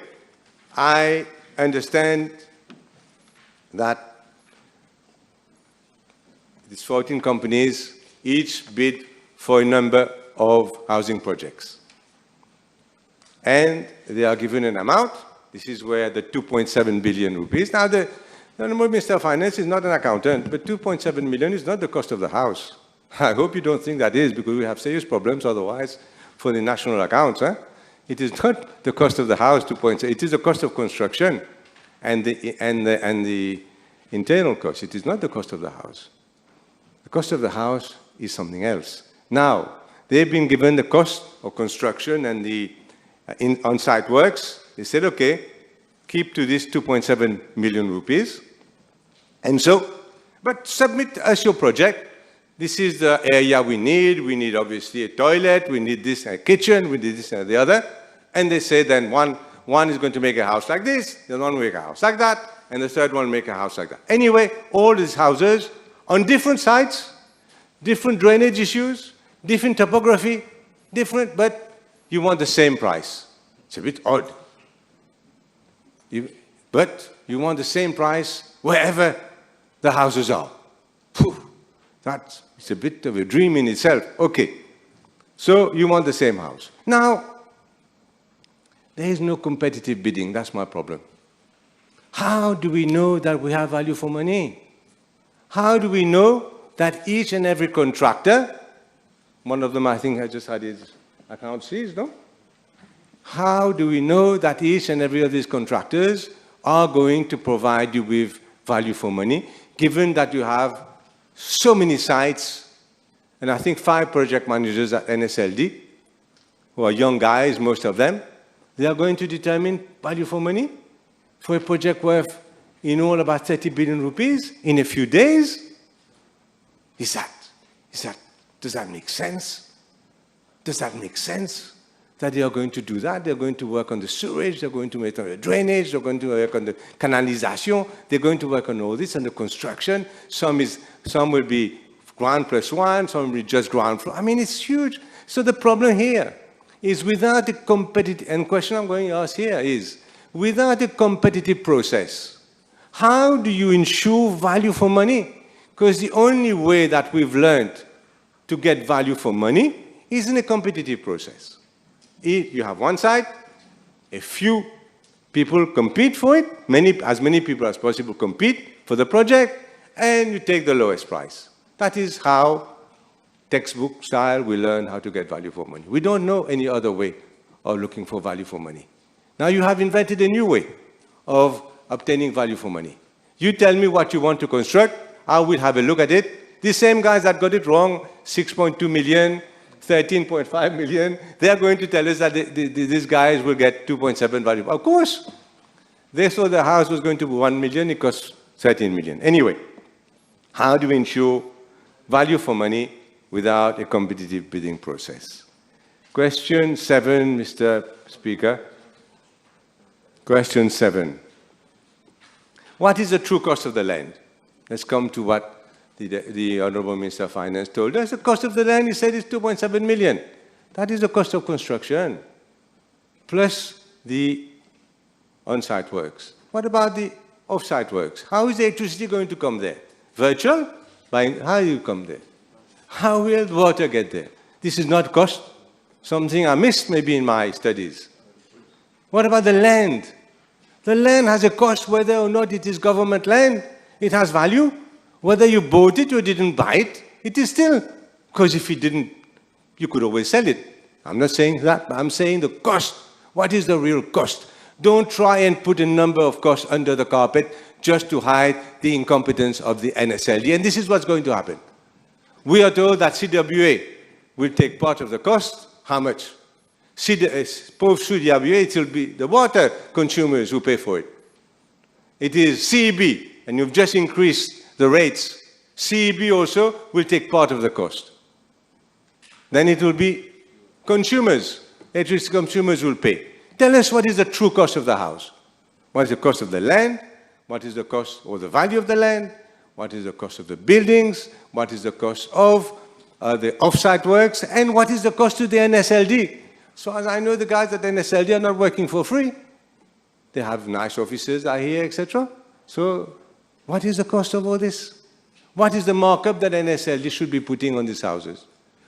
I understand that these 14 companies each bid for a number of housing projects. And they are given an amount. This is where the 2.7 billion rupees. Now, the Honourable Minister of Finance is not an accountant, but 2.7 million is not the cost of the house. I hope you don't think that is, because we have serious problems otherwise for the national accounts. It is not the cost of the house, 2.7. It is the cost of construction and the internal cost. It is not the cost of the house. The cost of the house is something else. Now, they've been given the cost of construction and the on-site works. They said, okay, keep to this 2.7 million rupees. And so, but submit us your project. This is the area we need. We need, obviously, a toilet. We need this, a kitchen. We need this and the other. And they say then one is going to make a house like this, the other one will make a house like that, and the third one will make a house like that. Anyway, all these houses on different sites, different drainage issues, different topography, different, but you want the same price. It's a bit odd. But you want the same price wherever the houses are. It's a bit of a dream in itself. Okay, so you want the same house. Now, there is no competitive bidding. That's my problem. How do we know that we have value for money? How do we know that each and every contractor, one of them I think has just had his account seized, no? How do we know that each and every of these contractors are going to provide you with value for money, given that you have so many sites, and I think 5 project managers at NSLD, who are young guys, most of them, they are going to determine value for money for a project worth in all about 30 billion rupees in a few days? Does that make sense? Does that make sense that they are going to do that? They're going to work on the sewage, they're going to work on the drainage, they're going to work on the canalization, they're going to work on all this and the construction. Some will be ground plus 1, some will be just ground floor. I mean, it's huge. So the problem here is without a competitive, and the question I'm going to ask here is, without a competitive process, how do you ensure value for money? Because the only way that we've learned to get value for money is in a competitive process. You have one side, a few people compete for it, as many people as possible compete for the project, and you take the lowest price. That is how textbook style we learn how to get value for money. We don't know any other way of looking for value for money. Now you have invented a new way of obtaining value for money. You tell me what you want to construct, I will have a look at it. The same guys that got it wrong, 6.2 million, 13.5 million, they are going to tell us that these guys will get 2.7 value. Of course, they saw the house was going to be 1 million, it costs 13 million. Anyway, how do we ensure value for money without a competitive bidding process? Question 7, Mr. Speaker. Question 7. What is the true cost of the land? Let's come to what the Honourable Minister of Finance told us. The cost of the land, he said, is 2.7 million. That is the cost of construction, plus the on-site works. What about the off-site works? How is the electricity going to come there? Virtual? How do you come there? How will the water get there? This is not cost. Something I missed maybe in my studies. What about the land? The land has a cost whether or not it is government land. It has value. Whether you bought it or didn't buy it, it is still. Because if you didn't, you could always sell it. I'm not saying that, but I'm saying the cost. What is the real cost? Don't try and put a number of costs under the carpet just to hide the incompetence of the NSLD. And this is what's going to happen. We are told that CWA will take part of the cost. How much? Post CWA, it will be the water consumers who pay for it. It is CEB, and you've just increased the rates. CEB also will take part of the cost. Then it will be consumers, electricity consumers will pay. Tell us what is the true cost of the house. What is the cost of the land? What is the cost or the value of the land? What is the cost of the buildings? What is the cost of the off-site works? And what is the cost to the NSLD? So as I know, the guys at NSLD are not working for free. They have nice offices, I hear, etc. So what is the cost of all this? What is the markup that NSLD should be putting on these houses?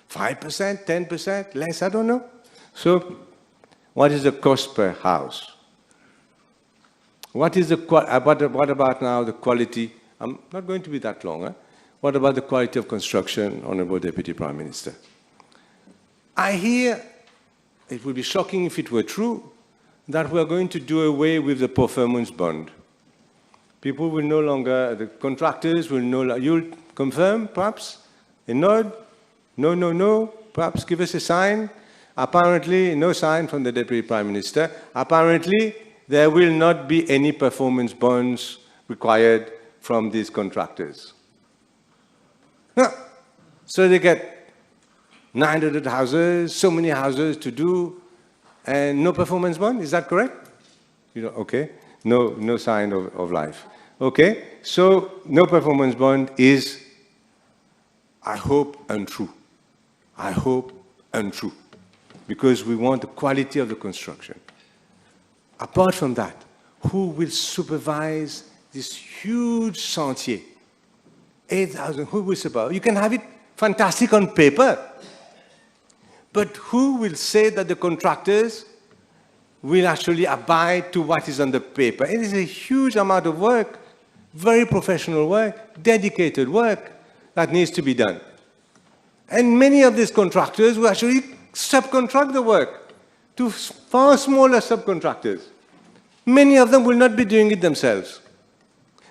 5%, 10%, less, I don't know. So what is the cost per house? What about now the quality? I'm not going to be that long. Huh? What about the quality of construction, Honourable Deputy Prime Minister? I hear, it would be shocking if it were true, that we are going to do away with the performance bond. People will no longer, the contractors will no longer, you'll confirm, perhaps? A nod? No, no, no. Perhaps give us a sign. Apparently, no sign from the Deputy Prime Minister. Apparently, there will not be any performance bonds required from these contractors. So they get 900 houses, so many houses to do, and no performance bond. Is that correct? You know, okay. No sign of life. Okay. So no performance bond is, I hope, untrue. I hope untrue. Because we want the quality of the construction. Apart from that, who will supervise this huge chantier? 8,000, who will supervise? You can have it fantastic on paper, but who will say that the contractors will actually abide to what is on the paper? It is a huge amount of work, very professional work, dedicated work that needs to be done. And many of these contractors will actually subcontract the work to far smaller subcontractors. Many of them will not be doing it themselves.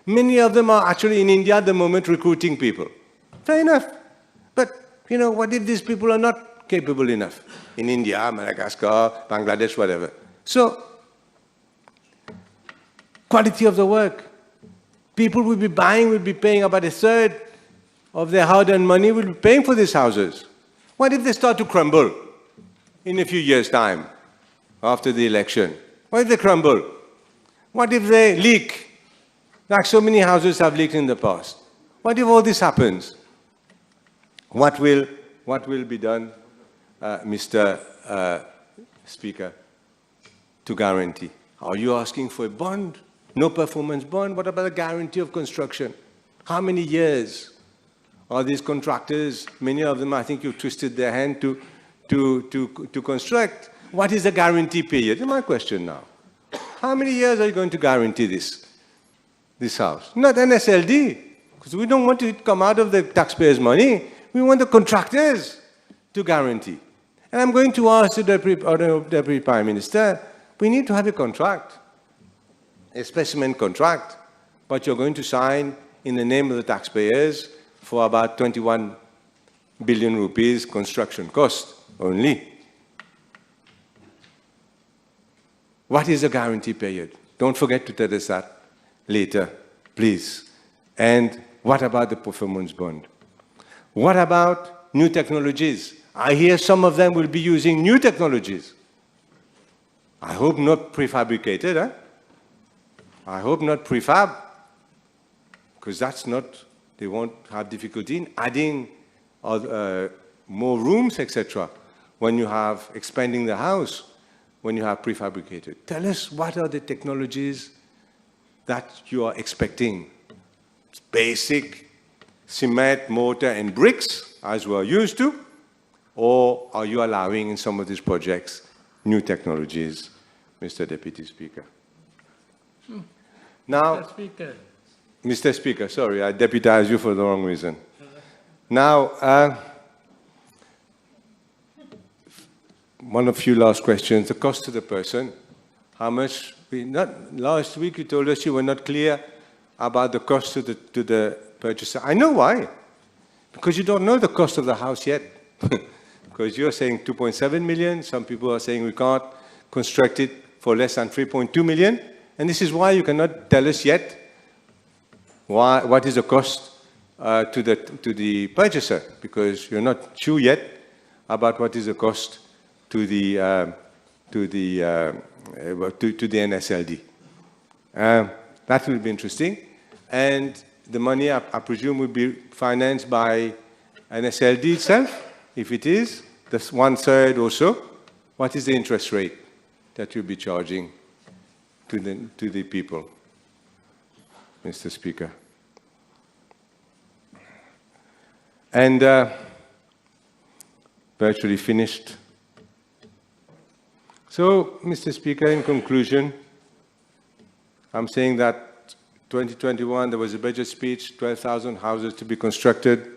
Many of them are actually in India at the moment recruiting people. Fair enough. But, you know, what if these people are not capable enough? In India, Madagascar, Bangladesh, whatever. So, quality of the work. People will be buying, will be paying about a third of their hard-earned money, will be paying for these houses. What if they start to crumble in a few years' time, after the election? What if they crumble? What if they leak, like so many houses have leaked in the past? What if all this happens? What will be done, Mr. Speaker, to guarantee? Are you asking for a bond? No performance bond? What about the guarantee of construction? How many years are these contractors? Many of them, I think you've twisted their hand to construct. What is the guarantee period? That's my question now. How many years are you going to guarantee this house? Not NSLD, because we don't want it to come out of the taxpayers' money. We want the contractors to guarantee. And I'm going to ask the Deputy Prime Minister, we need to have a contract, a specimen contract, but you're going to sign in the name of the taxpayers for about 21 billion rupees construction cost only. What is the guarantee period? Don't forget to tell us that later, please. And what about the performance bond? What about new technologies. I hear some of them will be using new technologies. I hope not prefabricated, eh? I hope not prefab, because that's not, they won't have difficulty in adding more rooms, etc. when you have expanding the house, when you have prefabricated. Tell us, what are the technologies that you are expecting? It's basic cement, mortar, and bricks, as we are used to, or are you allowing in some of these projects new technologies, Mr. Deputy Speaker? Now, Mr. Speaker, sorry, I deputized you for the wrong reason. Now, one of you last questions, the cost to the person. How much? Last week you told us you were not clear about the cost to the purchaser. I know why. Because you don't know the cost of the house yet. Because you're saying 2.7 million. Some people are saying we can't construct it for less than 3.2 million. And this is why you cannot tell us yet what is the cost to the purchaser, because you're not sure yet about what is the cost to the NSLD. That will be interesting. And the money, I presume, will be financed by NSLD itself. If it is, that's 1/3 also. What is the interest rate that you'll be charging to the people, Mr. Speaker? And virtually finished. So, Mr. Speaker, in conclusion, I'm saying that 2021, there was a budget speech, 12,000 houses to be constructed.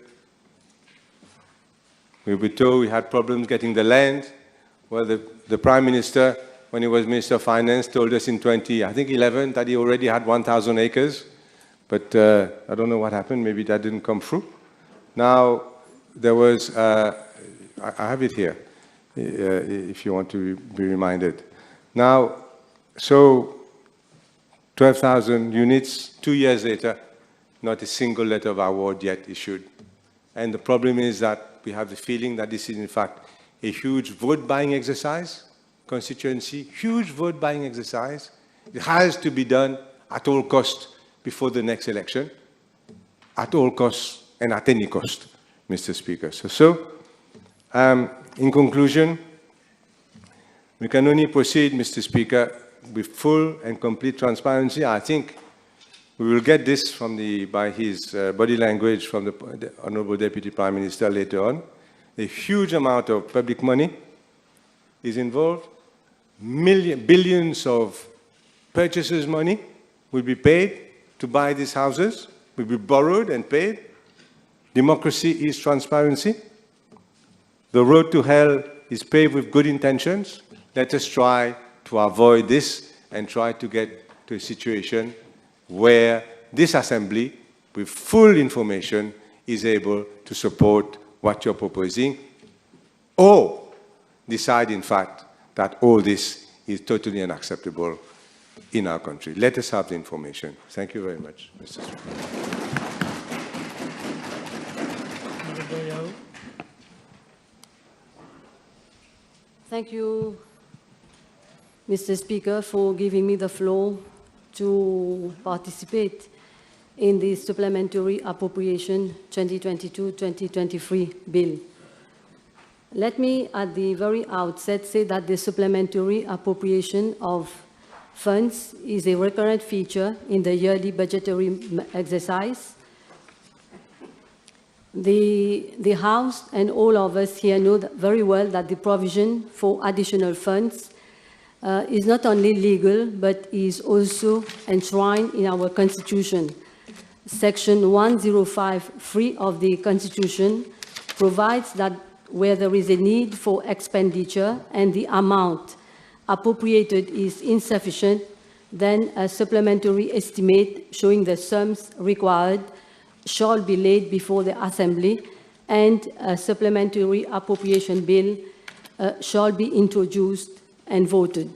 We were told we had problems getting the land. Well, the Prime Minister, when he was Minister of Finance, told us in 2011 that he already had 1,000 acres. But I don't know what happened. Maybe that didn't come through. Now, there was, I have it here, if you want to be reminded. Now, so 12,000 units, 2 years later, not a single letter of award yet issued. And the problem is that we have the feeling that this is, in fact, a huge vote-buying exercise, constituency, huge vote-buying exercise. It has to be done at all costs before the next election, at all costs and at any cost, Mr. Speaker. So in conclusion, we can only proceed, Mr. Speaker, with full and complete transparency. I think we will get this from by his body language from the Honorable Deputy Prime Minister later on. A huge amount of public money is involved. Billions of purchasers' money will be paid to buy these houses, will be borrowed and paid. Democracy is transparency. The road to hell is paved with good intentions. Let us try to avoid this and try to get to a situation where this Assembly, with full information, is able to support what you're proposing, or decide, in fact, that all this is totally unacceptable in our country. Let us have the information. Thank you very much, Mr. Speaker. Thank you, Mr. Speaker, for giving me the floor to participate in the Supplementary Appropriation 2022-2023 bill. Let me, at the very outset, say that the supplementary appropriation of funds is a recurrent feature in the yearly budgetary exercise. The House and all of us here know very well that the provision for additional funds is not only legal, but is also enshrined in our Constitution. Section 105(3) of the Constitution provides that where there is a need for expenditure and the amount appropriated is insufficient, then a supplementary estimate showing the sums required shall be laid before the Assembly, and a supplementary appropriation bill shall be introduced and voted.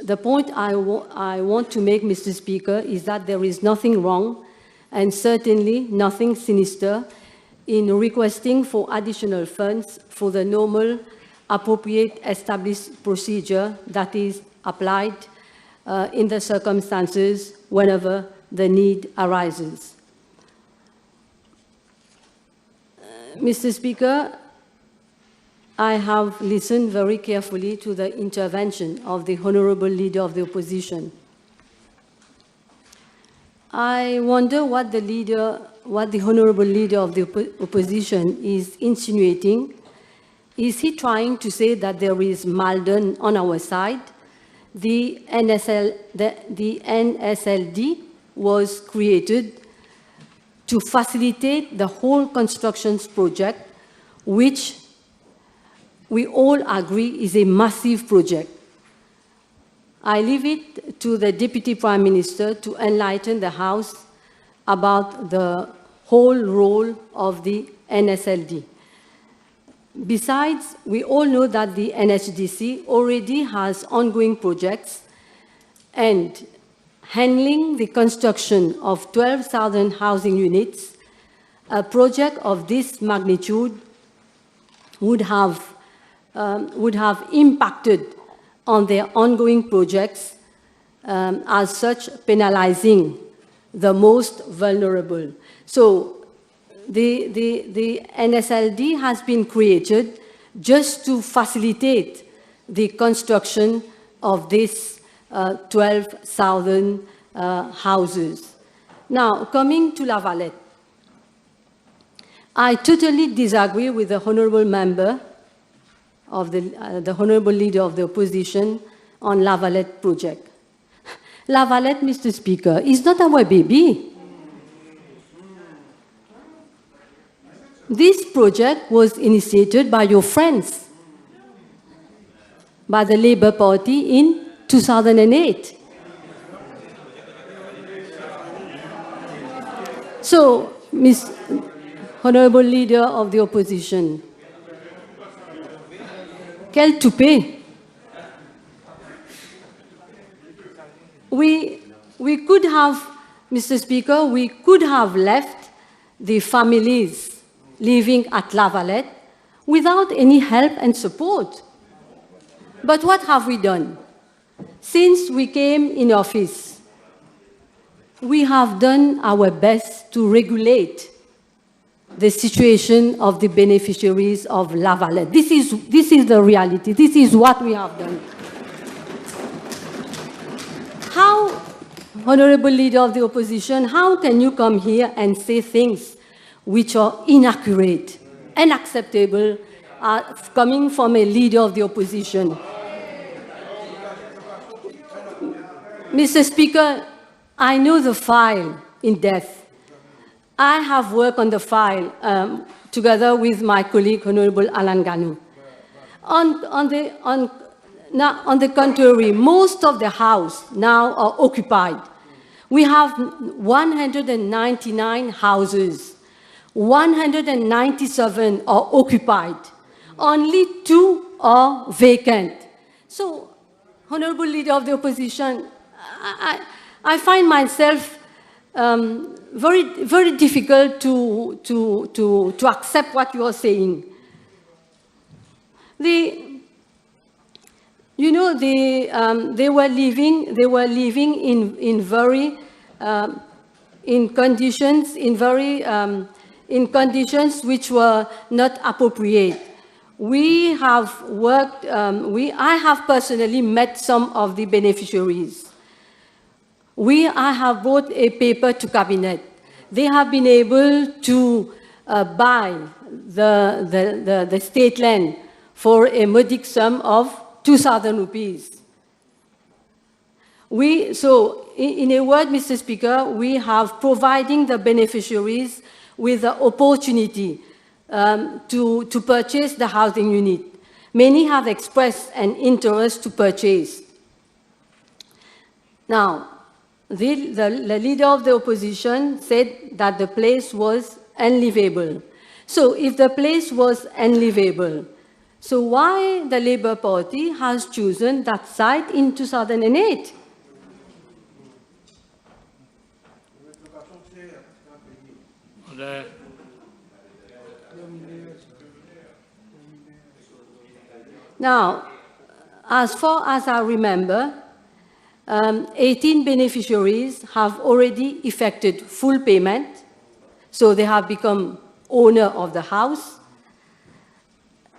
The point I want to make, Mr. Speaker, is that there is nothing wrong and certainly nothing sinister in requesting for additional funds for the normal appropriate established procedure that is applied in the circumstances whenever the need arises. Mr. Speaker, I have listened very carefully to the intervention of the Honorable Leader of the Opposition. I wonder what the Honorable Leader of the Opposition is insinuating. Is he trying to say that there is Malden on our side? The NSLD was created to facilitate the whole construction project, which we all agree is a massive project. I leave it to the Deputy Prime Minister to enlighten the House about the whole role of the NSLD. Besides, we all know that the NHDC already has ongoing projects, and handling the construction of 12,000 housing units, a project of this magnitude would have impacted on their ongoing projects, as such penalizing the most vulnerable. So the NSLD has been created just to facilitate the construction of these 12,000 houses. Now, coming to La Valette, I totally disagree with the honourable member of the Honourable Leader of the Opposition on La Valette project. La Valette, Mr. Speaker, is not our baby. This project was initiated by your friends, by the Labour Party in 2008. So, Ms. Honourable Leader of the Opposition, quel toupet! We could have, Mr. Speaker, we could have left the families living at La Valette without any help and support. But what have we done? Since we came in office, we have done our best to regulate the situation of the beneficiaries of La Valette. This is the reality. This is what we have done. How, Honourable Leader of the Opposition, how can you come here and say things which are inaccurate, unacceptable, coming from a Leader of the Opposition? Mr. Speaker, I know the file in depth. I have worked on the file together with my colleague, Honourable Alan Ganu. On the contrary, most of the house now are occupied. We have 199 houses. 197 are occupied. Only 2 are vacant. So, Honourable Leader of the Opposition, I find myself very, very difficult to accept what you are saying. You know, they were living in conditions which were not appropriate. We have worked. I have personally met some of the beneficiaries. I have brought a paper to cabinet. They have been able to buy the state land for a modic sum of 2,000 rupees. So, in a word, Mr. Speaker, we have providing the beneficiaries with the opportunity to purchase the housing unit. Many have expressed an interest to purchase. Now, the Leader of the Opposition said that the place was unlivable. So if the place was unlivable, so why the Labour Party has chosen that site in 2008? Now, as far as I remember, 18 beneficiaries have already effected full payment, so they have become owner of the house,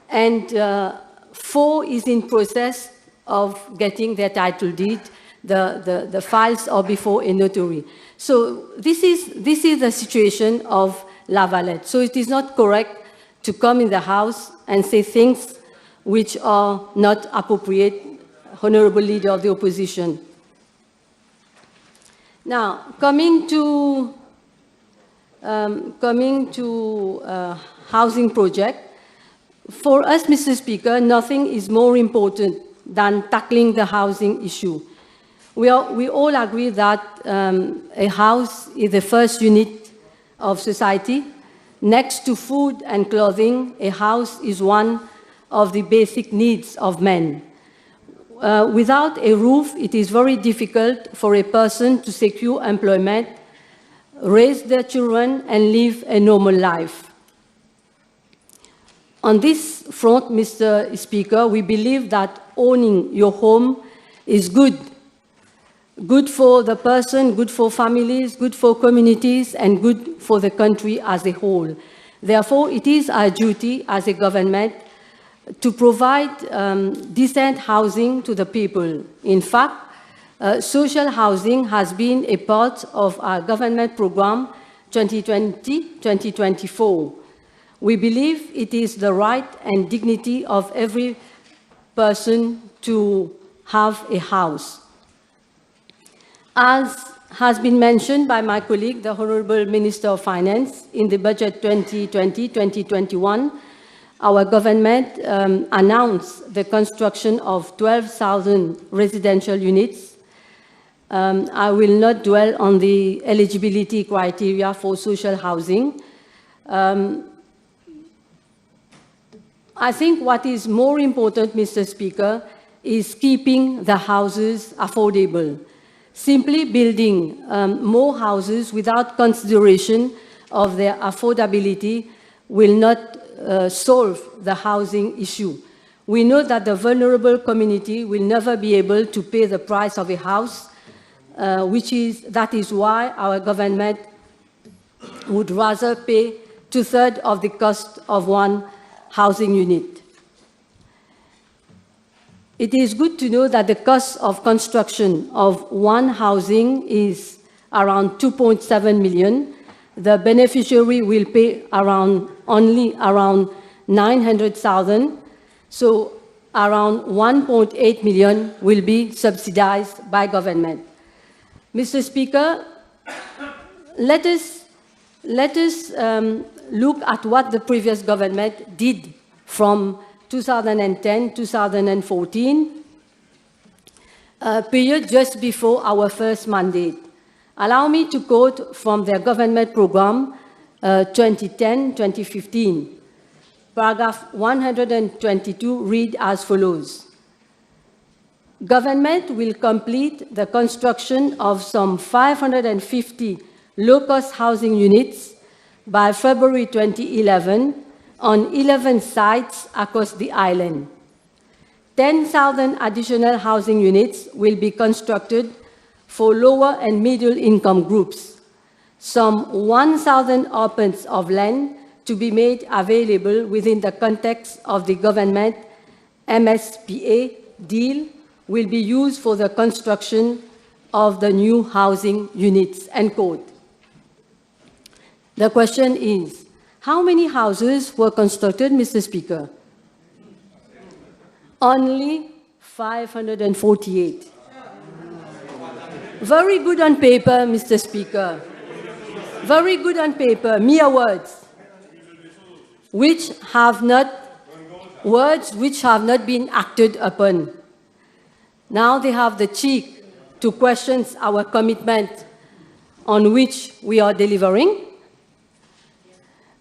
and 4 is in process of getting their title deed. The files are before a notary. So this is the situation of La Valette. So it is not correct to come in the house and say things which are not appropriate, Honorable Leader of the Opposition. Now, coming to housing project, for us, Mr. Speaker, nothing is more important than tackling the housing issue. We all agree that a house is the first unit of society. Next to food and clothing, a house is one of the basic needs of men. Without a roof, it is very difficult for a person to secure employment, raise their children, and live a normal life. On this front, Mr. Speaker, we believe that owning your home is good. Good for the person, good for families, good for communities, and good for the country as a whole. Therefore, it is our duty as a government to provide decent housing to the people. In fact, social housing has been a part of our government program 2020-2024. We believe it is the right and dignity of every person to have a house. As has been mentioned by my colleague, the Honorable Minister of Finance, in the budget 2020-2021, our government announced the construction of 12,000 residential units. I will not dwell on the eligibility criteria for social housing. I think what is more important, Mr. Speaker, is keeping the houses affordable. Simply building more houses without consideration of their affordability will not solve the housing issue. We know that the vulnerable community will never be able to pay the price of a house, that is why our government would rather pay 2/3 of the cost of one housing unit. It is good to know that the cost of construction of one housing is around 2.7 million. The beneficiary will pay only around 900,000, so around 1.8 million will be subsidized by government. Mr. Speaker, let us look at what the previous government did from 2010-2014, period just before our first mandate. Allow me to quote from their government program 2010-2015. Paragraph 122 read as follows. Government will complete the construction of some 550 low-cost housing units by February 2011 on 11 sites across the island. 10,000 additional housing units will be constructed for lower and middle income groups. Some 1,000 arpents of land to be made available within the context of the government MSPA deal will be used for the construction of the new housing units, end quote. The question is, how many houses were constructed, Mr. Speaker? Only 548. Very good on paper, Mr. Speaker. Very good on paper, mere words, which have not been acted upon. Now they have the cheek to question our commitment on which we are delivering.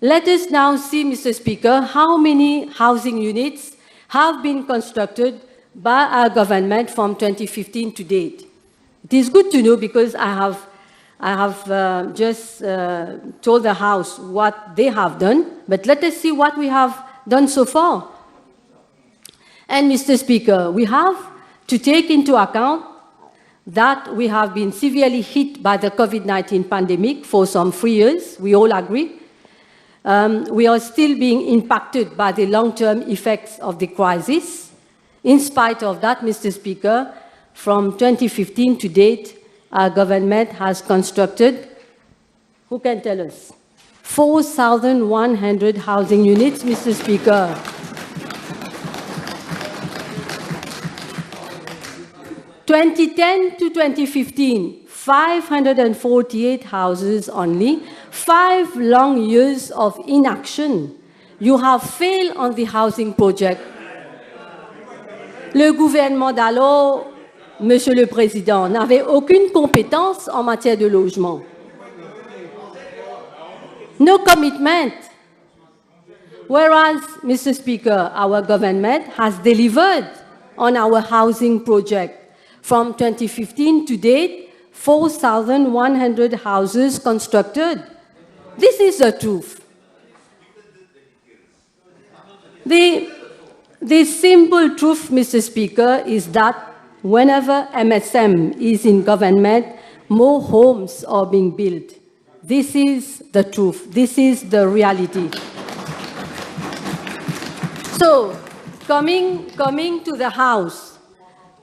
Let us now see, Mr. Speaker, how many housing units have been constructed by our government from 2015 to date. It is good to know because I have just told the House what they have done, but let us see what we have done so far. And, Mr. Speaker, we have to take into account that we have been severely hit by the COVID-19 pandemic for some 3 years, we all agree. We are still being impacted by the long-term effects of the crisis. In spite of that, Mr. Speaker, from 2015 to date, our government has constructed, who can tell us? 4,100 housing units, Mr. Speaker. From 2010 to 2015, 548 houses only, 5 long years of inaction. You have failed on the housing project. Le gouvernement d'alors, Monsieur le Président, n'avait aucune compétence en matière de logement. No commitment. Whereas, Mr. Speaker, our government has delivered on our housing project. From 2015 to date, 4,100 houses constructed. This is the truth. The simple truth, Mr. Speaker, is that whenever MSM is in government, more homes are being built. This is the truth. This is the reality. So, coming to the House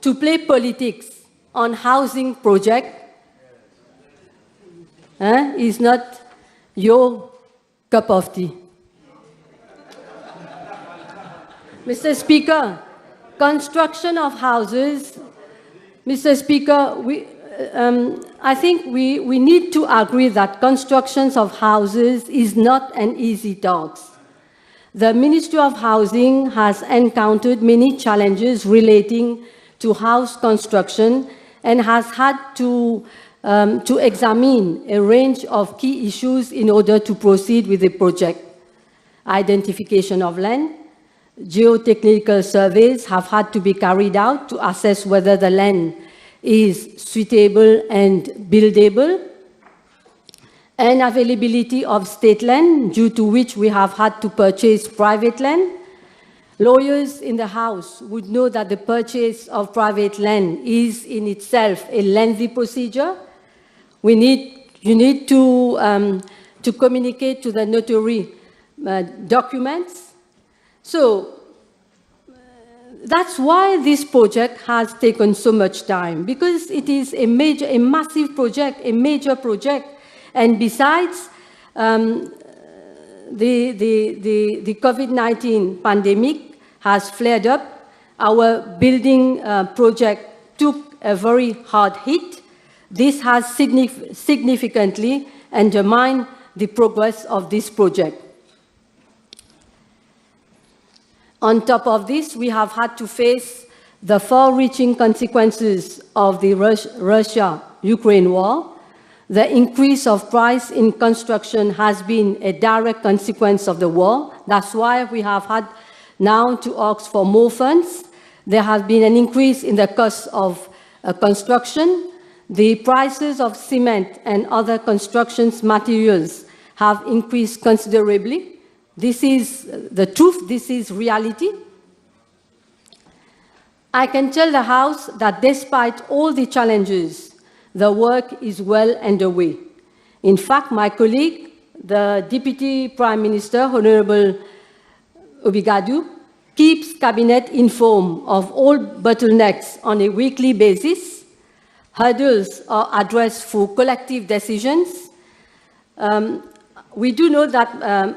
to play politics on housing project is not your cup of tea. Mr. Speaker, construction of houses, Mr. Speaker, I think we need to agree that construction of houses is not an easy task. The Ministry of Housing has encountered many challenges relating to house construction and has had to examine a range of key issues in order to proceed with the project. Identification of land, geotechnical surveys have had to be carried out to assess whether the land is suitable and buildable, and availability of state land, due to which we have had to purchase private land. Lawyers in the House would know that the purchase of private land is in itself a lengthy procedure. You need to communicate to the notary documents. So that's why this project has taken so much time, because it is a massive project, a major project. And besides, the COVID-19 pandemic has flared up. Our building project took a very hard hit. This has significantly undermined the progress of this project. On top of this, we have had to face the far-reaching consequences of the Russia-Ukraine war. The increase of price in construction has been a direct consequence of the war. That's why we have had now to ask for more funds. There has been an increase in the cost of construction. The prices of cement and other construction materials have increased considerably. This is the truth, this is reality. I can tell the House that despite all the challenges, the work is well underway. In fact, my colleague, the Deputy Prime Minister, Honorable Obigadu, keeps Cabinet informed of all bottlenecks on a weekly basis. Hurdles are addressed for collective decisions. We do know that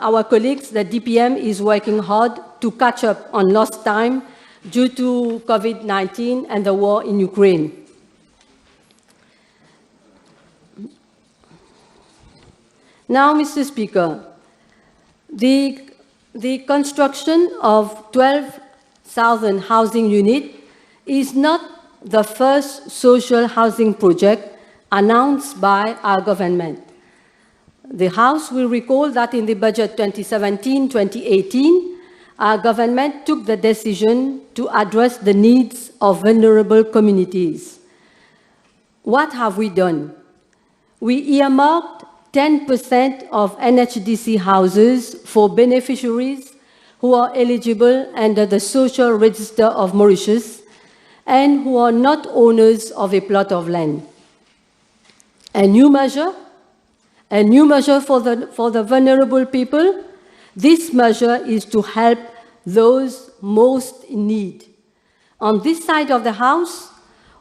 our colleagues, the DPM, is working hard to catch up on lost time due to COVID-19 and the war in Ukraine. Now, Mr. Speaker, the construction of 12,000 housing units is not the first social housing project announced by our government. The House will recall that in the budget 2017-2018, our government took the decision to address the needs of vulnerable communities. What have we done? We earmarked 10% of NHDC houses for beneficiaries who are eligible under the Social Register of Mauritius and who are not owners of a plot of land. A new measure for the vulnerable people. This measure is to help those most in need. On this side of the House,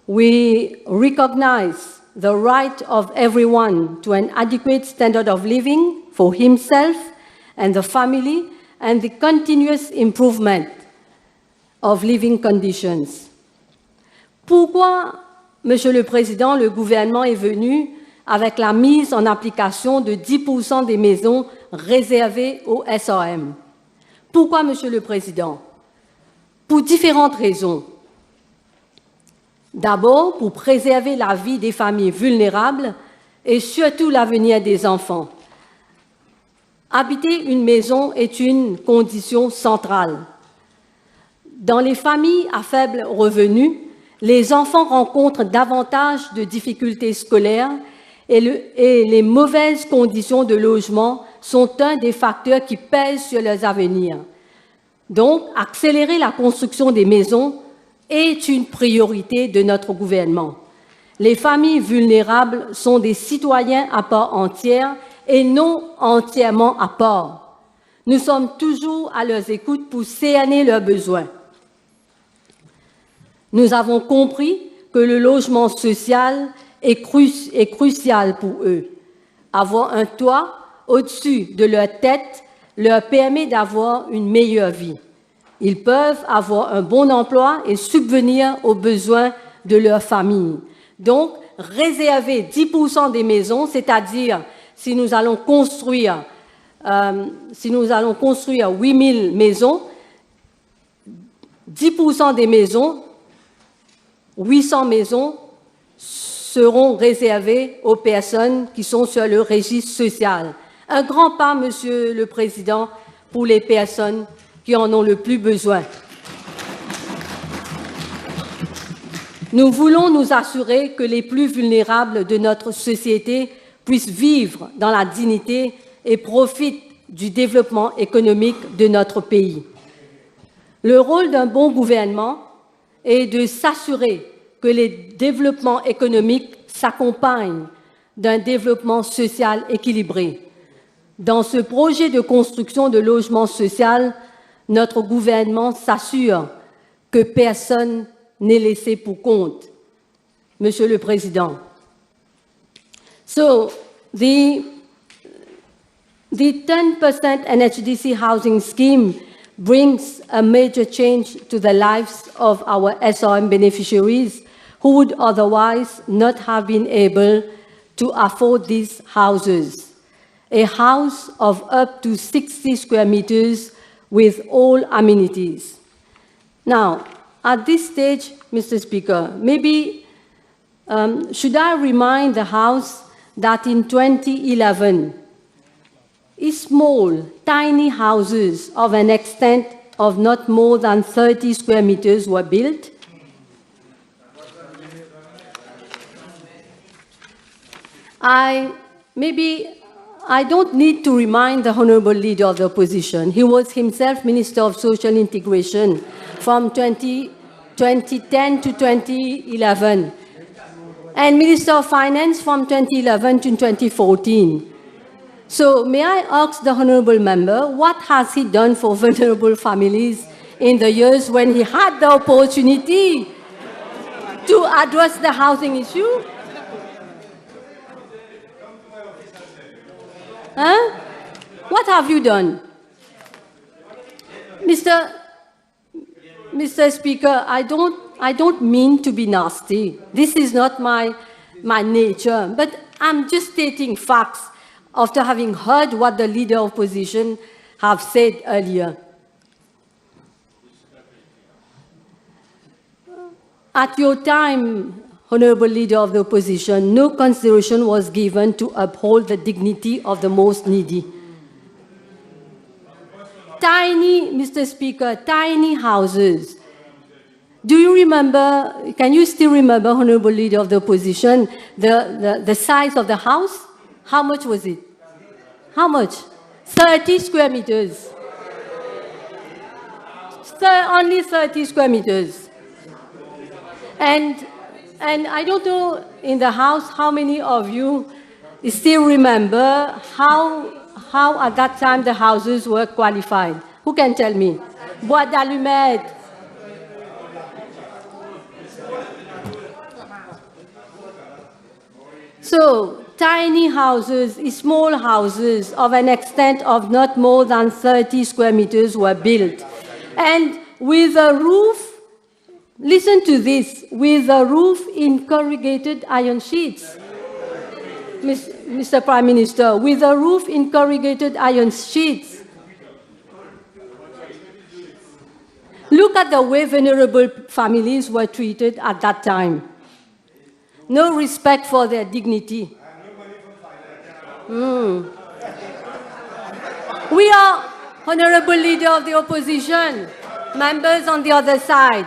we recognize the right of everyone to an adequate standard of living for himself and the family and the continuous improvement of living conditions. Pourquoi, Monsieur le Président, le gouvernement est venu avec la mise en application de 10% des maisons réservées aux SAM? Pourquoi, Monsieur le Président? Pour différentes raisons. D'abord, pour préserver la vie des familles vulnérables et surtout l'avenir des enfants. Habiter une maison est une condition centrale. Dans les familles à faible revenu, les enfants rencontrent davantage de difficultés scolaires et les mauvaises conditions de logement sont un des facteurs qui pèsent sur leurs avenirs. Donc, accélérer la construction des maisons est une priorité de notre gouvernement. Les familles vulnérables sont des citoyens à part entière et non entièrement à part. Nous sommes toujours à leur écoute pour cerner leurs besoins. Nous avons compris que le logement social est crucial pour eux. Avoir un toit au-dessus de leur tête leur permet d'avoir une meilleure vie. Ils peuvent avoir un bon emploi et subvenir aux besoins de leur famille. Donc, réserver 10% des maisons, c'est-à-dire si nous allons construire 8000 maisons, 10% des maisons, 800 maisons, seront réservées aux personnes qui sont sur le registre social. Un grand pas, Monsieur le Président, pour les personnes qui en ont le plus besoin. Nous voulons nous assurer que les plus vulnérables de notre société puissent vivre dans la dignité et profitent du développement économique de notre pays. Le rôle d'un bon gouvernement est de s'assurer que les développements économiques s'accompagnent d'un développement social équilibré. Dans ce projet de construction de logement social, notre gouvernement s'assure que personne n'est laissé pour compte. Monsieur le Président. So, the 10% NHDC housing scheme brings a major change to the lives of our SRM beneficiaries who would otherwise not have been able to afford these houses. A house of up to 60 square meters with all amenities. Now, at this stage, Mr. Speaker, maybe should I remind the House that in 2011, small, tiny houses of an extent of not more than 30 square meters were built? I don't need to remind the Honourable Leader of the Opposition. He was himself Minister of Social Integration from 2010 to 2011, and Minister of Finance from 2011 to 2014. So may I ask the Honourable Member, what has he done for vulnerable families in the years when he had the opportunity to address the housing issue? Huh? What have you done? Mr. Speaker, I don't mean to be nasty. This is not my nature, but I'm just stating facts after having heard what the Leader of Opposition have said earlier. At your time, Honourable Leader of the Opposition, no consideration was given to uphold the dignity of the most needy. Tiny, Mr. Speaker, tiny houses. Do you remember, can you still remember, Honourable Leader of the Opposition, the size of the house? How much was it? How much? 30 square meters. only 30 square meters. And I don't know in the House how many of you still remember how at that time the houses were qualified. Who can tell me? Bois d'allumettes. So, tiny houses, small houses of an extent of not more than 30 square meters were built. And with a roof, listen to this, with a roof in corrugated iron sheets. Mr. Prime Minister, with a roof in corrugated iron sheets. Look at the way vulnerable families were treated at that time. No respect for their dignity. We are, Honorable Leader of the Opposition, members on the other side.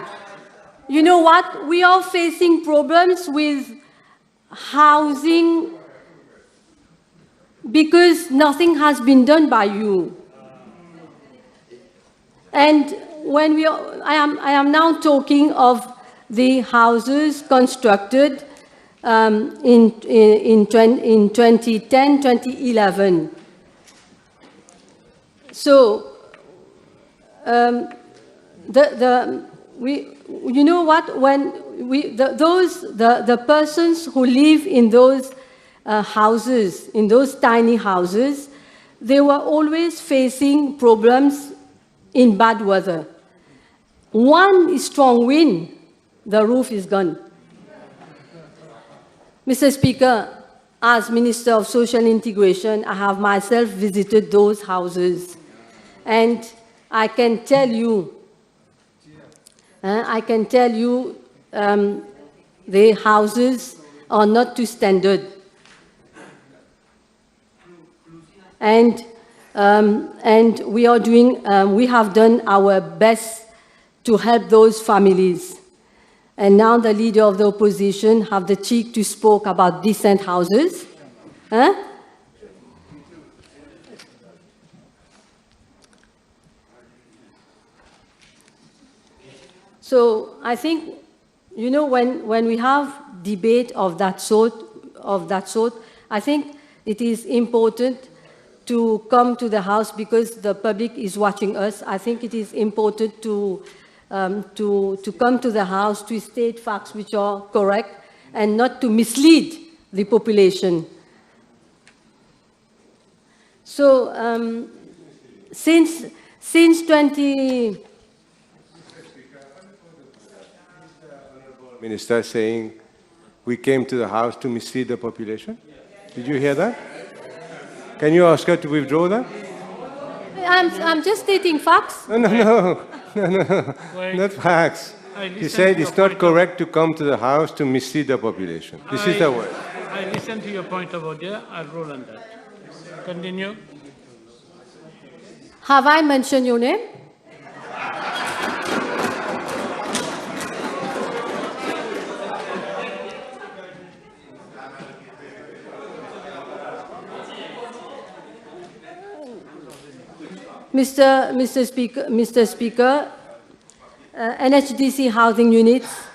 You know what? We are facing problems with housing because nothing has been done by you. And when I am now talking of the houses constructed in 2010, 2011. So, you know what? When the persons who live in those houses, in those tiny houses, they were always facing problems in bad weather. One strong wind, the roof is gone. Mr. Speaker, as Minister of Social Integration, I have myself visited those houses. And I can tell you, the houses are not to standard. And we have done our best to help those families. And now the Leader of the Opposition have the cheek to speak about decent houses. Huh? So I think, you know, when we have debate of that sort, I think it is important to come to the House because the public is watching us. I think it is important to come to the House to state facts which are correct and not to mislead the population. So since 20... Minister saying we came to the House to mislead the population. Did you hear that? Can you ask her to withdraw that? I'm just stating facts. No, not facts. He said it's not correct to come to the House to mislead the population. This is the word. I listen to your point of order. I'll rule on that. Continue. Have I mentioned your name? Mr. Speaker, NHDC housing units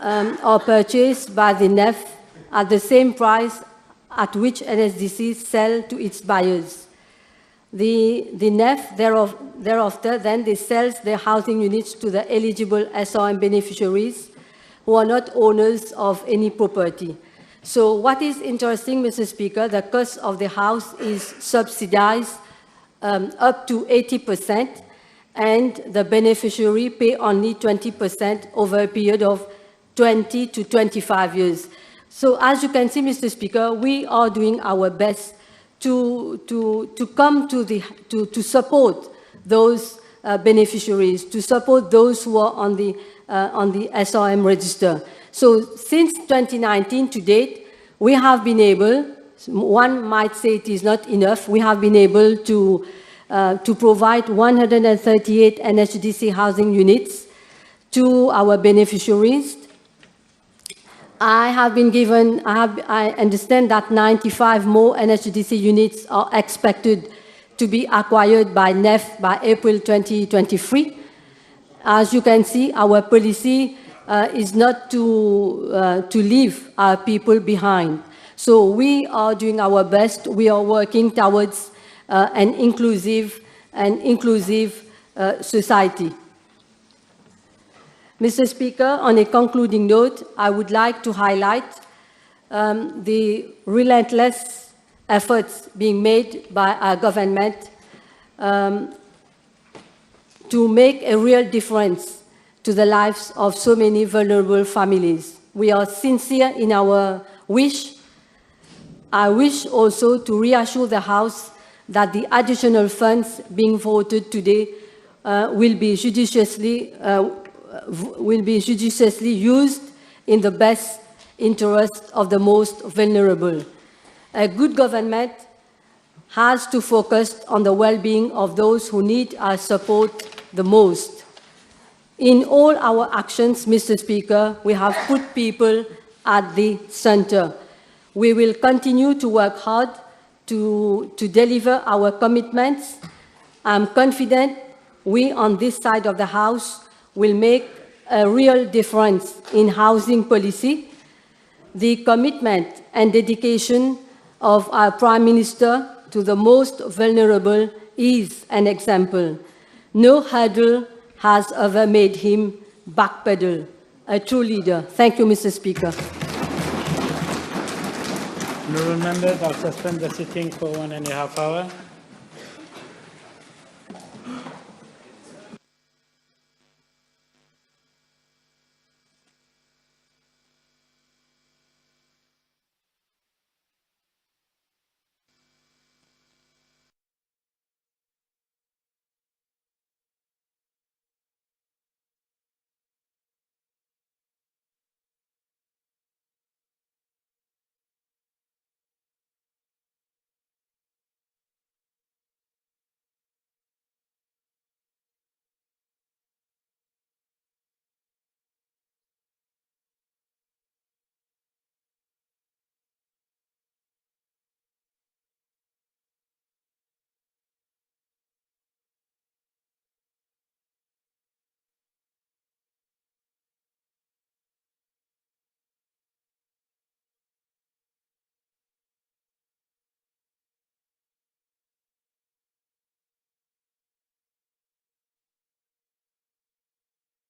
are purchased by the NEF at the same price at which NHDC sell to its buyers. The NEF thereafter then they sell their housing units to the eligible SRM beneficiaries who are not owners of any property. So what is interesting, Mr. Speaker, the cost of the house is subsidized up to 80%, and the beneficiary pay only 20% over a period of 20 to 25 years. So as you can see, Mr. Speaker, we are doing our best to support those beneficiaries, to support those who are on the SRM register. So since 2019 to date, we have been able, one might say it is not enough, we have been able to provide 138 NHDC housing units to our beneficiaries. I understand that 95 more NHDC units are expected to be acquired by NEF by April 2023. As you can see, our policy is not to leave our people behind. So we are doing our best. We are working towards an inclusive society. Mr. Speaker, on a concluding note, I would like to highlight the relentless efforts being made by our government to make a real difference to the lives of so many vulnerable families. We are sincere in our wish. I wish also to reassure the House that the additional funds being voted today will be judiciously used in the best interest of the most vulnerable. A good government has to focus on the well-being of those who need our support the most. In all our actions, Mr. Speaker, we have put people at the center. We will continue to work hard to deliver our commitments. I'm confident we on this side of the House will make a real difference in housing policy. The commitment and dedication of our Prime Minister to the most vulnerable is an example. No hurdle has ever made him backpedal. A true leader. Thank you, Mr. Speaker. Honourable members, I'll suspend the sitting for 1.5 hours.